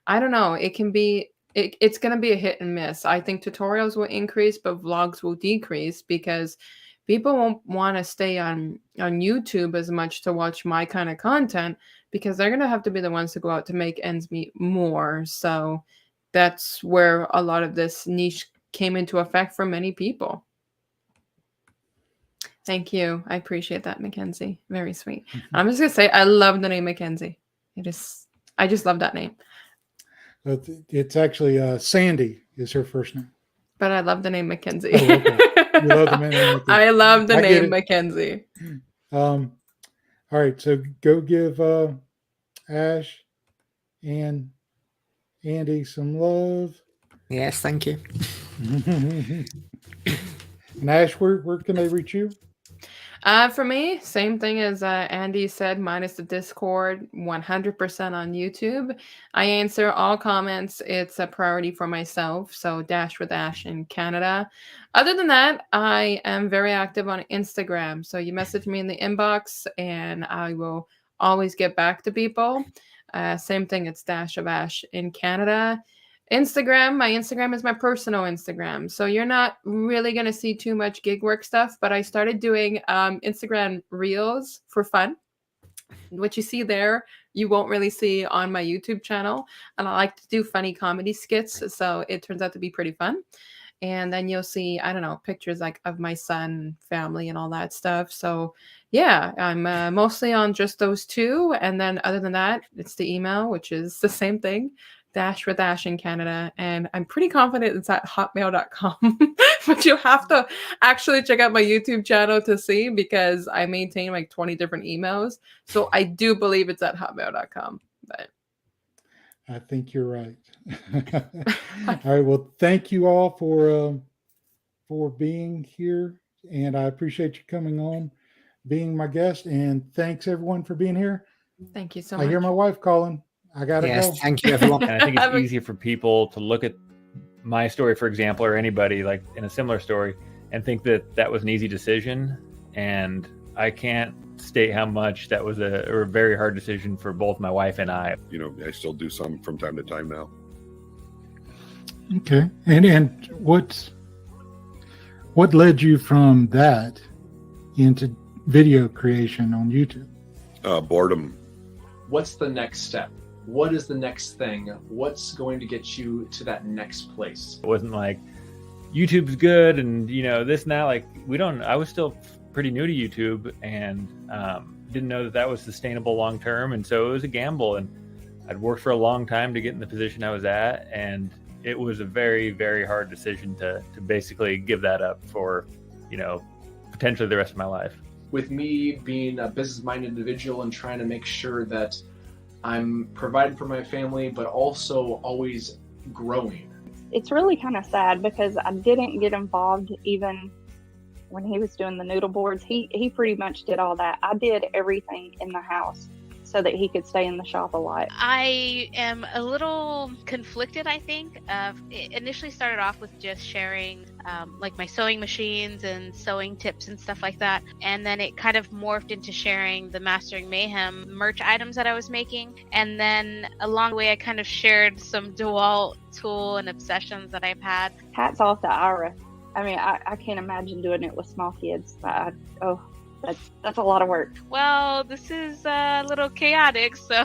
I don't know. It can be, it's going to be a hit and miss. I think tutorials will increase, but vlogs will decrease because people won't want to stay on YouTube as much to watch my kind of content because they're going to have to be the ones to go out to make ends meet more. So that's where a lot of this niche came into effect for many people. Thank you. I appreciate that, Mackenzie. Very sweet. I'm just going to say, I love the name Mackenzie. I just love that name. It's actually Sandy is her first name. But I love the name Mackenzie. Oh, okay. You love the name Mackenzie. I love the I name Mackenzie. All right, so go give Ash and Andy some love. Yes, thank you. And Ash, where can they reach you? For me, same thing as Andy said, minus the Discord, 100% on YouTube. I answer all comments. It's a priority for myself. So Dash with Ash in Canada. Other than that, I am very active on Instagram. So you message me in the inbox and I will always get back to people. Same thing, it's Dash of Ash in Canada. Instagram, my Instagram is my personal Instagram. So you're not really going to see too much gig work stuff, but I started doing Instagram reels for fun. What you see there, you won't really see on my YouTube channel. And I like to do funny comedy skits. So it turns out to be pretty fun. And then you'll see, I don't know, pictures like of my son, family, and all that stuff. So yeah, I'm mostly on just those two. And then other than that, it's the email, which is the same thing. Dash with Ash in Canada, and I'm pretty confident it's at hotmail.com. But you have to actually check out my YouTube channel to see because I maintain like 20 different emails. So I do believe it's at hotmail.com. But I think you're right. All right. Well, thank you all for being here, and I appreciate you coming on, being my guest, and thanks everyone for being here. Thank you so much. I hear my wife calling. I gotta go. Thank you, everyone. And I think it's easier for people to look at my story, for example, or anybody like in a similar story, and think that that was an easy decision. And I can't state how much that was a very hard decision for both my wife and I. You know, I still do some from time to time now. Okay, and what led you from that into video creation on YouTube? Boredom. What's the next step? What is the next thing? What's going to get you to that next place? It wasn't like YouTube's good and this and that. Like I was still pretty new to YouTube and didn't know that was sustainable long term. And so it was a gamble, and I'd worked for a long time to get in the position I was at. And it was a very, very hard decision to basically give that up for, potentially the rest of my life. With me being a business-minded individual and trying to make sure that I'm providing for my family, but also always growing. It's really kind of sad because I didn't get involved even when he was doing the noodle boards. He pretty much did all that. I did everything in the house so that he could stay in the shop a lot. I am a little conflicted, I think. It initially started off with just sharing like my sewing machines and sewing tips and stuff like that. And then it kind of morphed into sharing the Mastering Mayhem merch items that I was making. And then along the way, I kind of shared some DeWalt tool and obsessions that I've had. Hats off to Ira. I mean, I can't imagine doing it with small kids. That's a lot of work. Well, this is a little chaotic, so.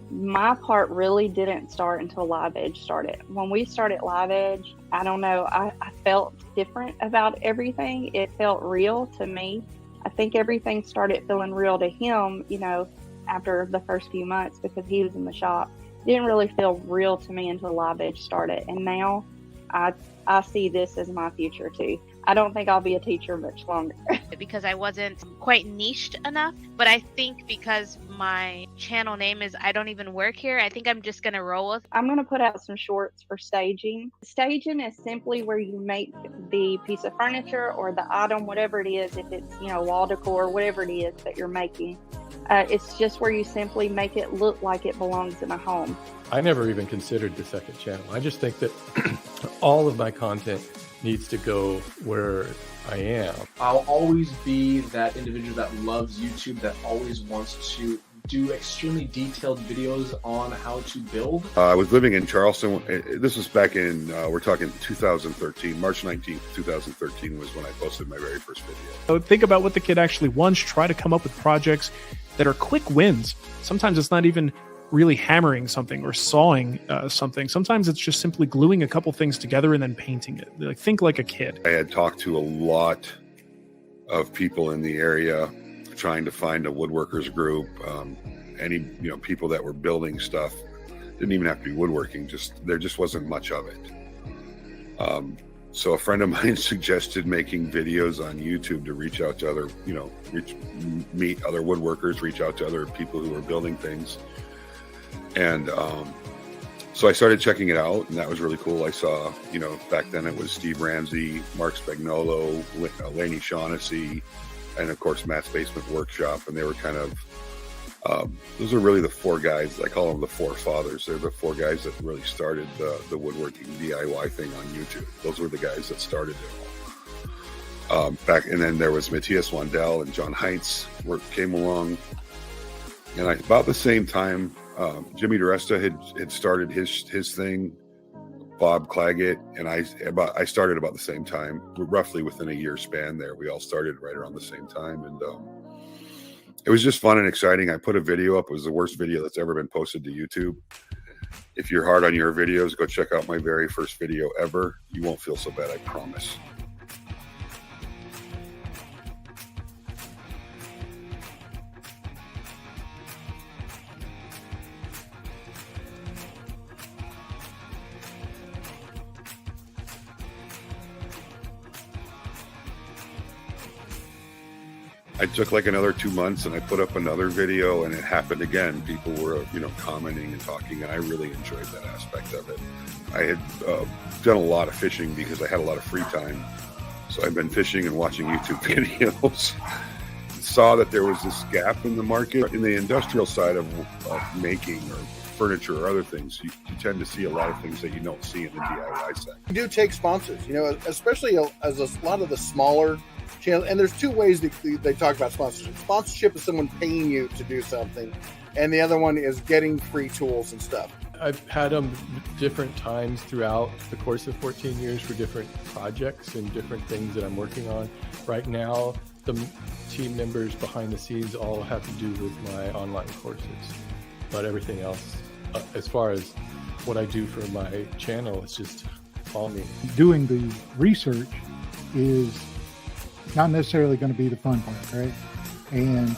My part really didn't start until Live Edge started. When we started Live Edge, I don't know, I felt different about everything. It felt real to me. I think everything started feeling real to him, you know, after the first few months because he was in the shop. It didn't really feel real to me until Live Edge started. And now I see this as my future too. I don't think I'll be a teacher much longer. Because I wasn't quite niched enough. But I think because my channel name is I Don't Even Work Here, I think I'm just going to roll with. I'm going to put out some shorts for staging. Staging is simply where you make the piece of furniture or the item, whatever it is, if it's, you know, wall decor, whatever it is that you're making. It's just where you simply make it look like it belongs in a home. I never even considered the second channel. I just think that all of my content needs to go where I am. I'll always be that individual that loves YouTube, that always wants to do extremely detailed videos on how to build. I was living in Charleston. This was back in, we're talking 2013, March 19th, 2013 was when I posted my very first video. So think about what the kid actually wants. Try to come up with projects that are quick wins. Sometimes it's not even really hammering something or sawing something. Sometimes it's just simply gluing a couple things together and then painting it. Like, think like a kid. I had talked to a lot of people in the area trying to find a woodworkers group, any, you know, people that were building stuff. Didn't even have to be woodworking, just there just wasn't much of it. So a friend of mine suggested making videos on YouTube to reach out to other, you know, meet other woodworkers, reach out to other people who were building things. And so I started checking it out, and that was really cool. I saw, you know, back then it was Steve Ramsey, Mark Spagnolo, Laney Shaughnessy, and of course Matt's Basement Workshop. And they were kind of, those are really the four guys. I call them the four fathers. They're the four guys that really started the woodworking DIY thing on YouTube. Those were the guys that started it all. And then there was Matthias Wandel and John Heitz came along. And about the same time, Jimmy DiResta had started his thing, Bob Claggett, and I started about the same time, roughly within a year span there. We all started right around the same time, and it was just fun and exciting. I put a video up. It was the worst video that's ever been posted to YouTube. If you're hard on your videos, go check out my very first video ever. You won't feel so bad, I promise. I took like another 2 months and I put up another video, and it happened again. People were, you know, commenting and talking, and I really enjoyed that aspect of it. I had done a lot of fishing because I had a lot of free time. So I've been fishing and watching YouTube videos. Saw that there was this gap in the market in the industrial side of making or furniture or other things. You tend to see a lot of things that you don't see in the DIY side. We do take sponsors, you know, especially as a lot of the smaller channel, and there's two ways that they talk about sponsorship. Sponsorship is someone paying you to do something, and the other one is getting free tools and stuff. I've had them different times throughout the course of 14 years for different projects and different things that I'm working on. Right now, the team members behind the scenes all have to do with my online courses, but everything else, as far as what I do for my channel, it's just all me. Doing the research is not necessarily going to be the fun part, right? And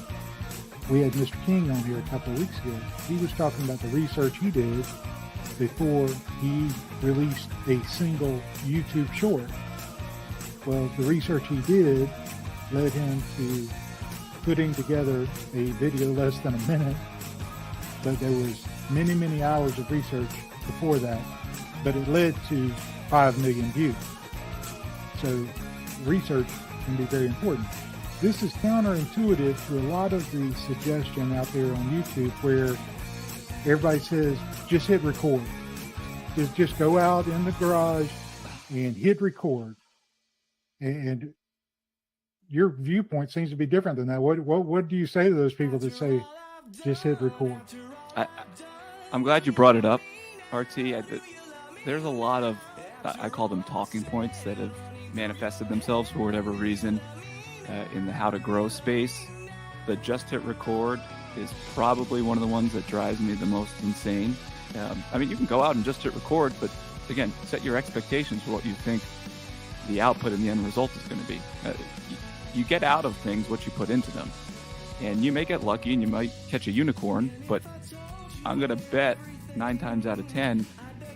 we had Mr. King on here a couple of weeks ago. He was talking about the research he did before he released a single YouTube short. Well, the research he did led him to putting together a video less than a minute, but there was many, many hours of research before that, but it led to 5 million views. So research can be very important. This is counterintuitive to a lot of the suggestion out there on YouTube where everybody says, just hit record. Just go out in the garage and hit record. And your viewpoint seems to be different than that. What do you say to those people that say, just hit record? I'm glad you brought it up, RT. There's a lot of, I call them talking points that have manifested themselves for whatever reason in the how to grow space. The just hit record is probably one of the ones that drives me the most insane. I mean, you can go out and just hit record, but again, set your expectations for what you think the output and the end result is going to be. you get out of things what you put into them. And you may get lucky and you might catch a unicorn, but I'm going to bet 9 times out of 10,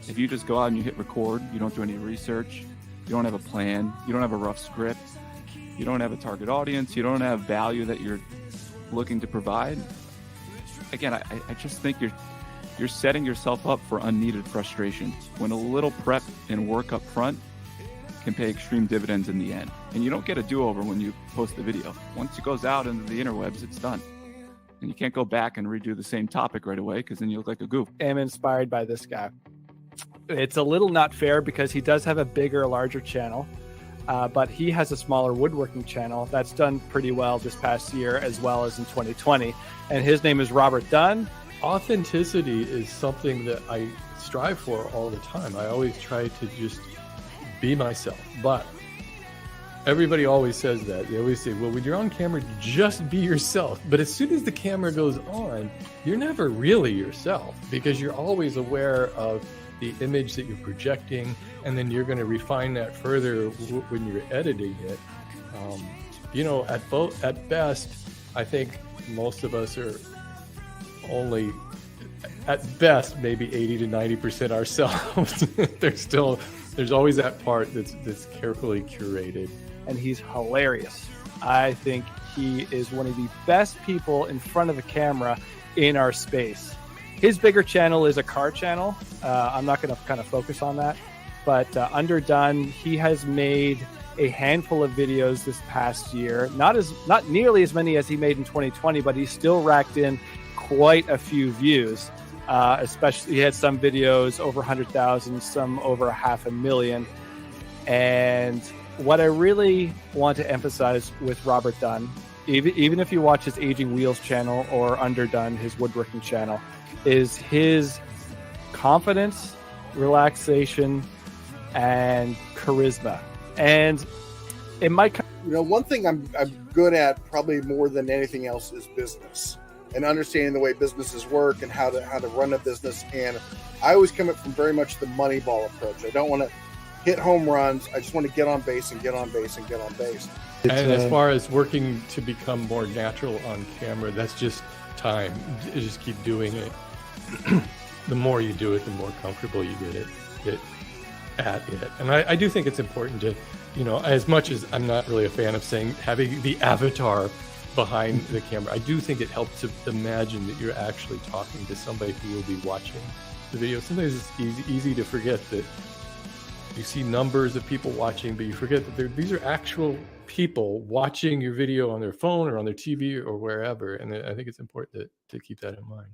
if you just go out and you hit record, you don't do any research, you don't have a plan, you don't have a rough script, you don't have a target audience, you don't have value that you're looking to provide. Again, I just think you're setting yourself up for unneeded frustration when a little prep and work up front can pay extreme dividends in the end. And you don't get a do-over when you post the video. Once it goes out into the interwebs, it's done. And you can't go back and redo the same topic right away because then you look like a goof. I'm inspired by this guy. It's a little not fair because he does have a bigger, larger channel, but he has a smaller woodworking channel that's done pretty well this past year as well as in 2020. And his name is Robert Dunn. Authenticity is something that I strive for all the time. I always try to just be myself, but everybody always says that. They always say, well, when you're on camera, just be yourself. But as soon as the camera goes on, you're never really yourself because you're always aware of the image that you're projecting, and then you're going to refine that further when you're editing it. At best, I think most of us are only, at best, maybe 80 to 90% ourselves. There's always that part that's carefully curated. And he's hilarious. I think he is one of the best people in front of a camera in our space. His bigger channel is a car channel. I'm not going to kind of focus on that. But under Dunn, he has made a handful of videos this past year. Not nearly as many as he made in 2020, but he still racked in quite a few views. Especially, he had some videos over 100,000, some over 500,000. And what I really want to emphasize with Robert Dunn, even if you watch his Aging Wheels channel or Under Dunn, his woodworking channel, is his confidence, relaxation, and charisma. And it might, one thing I'm good at probably more than anything else is business and understanding the way businesses work and how to run a business. And I always come from very much the money ball approach. I don't want to hit home runs. I just want to get on base and get on base and get on base. And as far as working to become more natural on camera, that's just time. You just keep doing it. The more you do it, the more comfortable you get at it. And I do think it's important to, as much as I'm not really a fan of saying having the avatar behind the camera, I do think it helps to imagine that you're actually talking to somebody who will be watching the video. Sometimes it's easy to forget that you see numbers of people watching, but you forget that these are actual people watching your video on their phone or on their TV or wherever. And I think it's important to keep that in mind.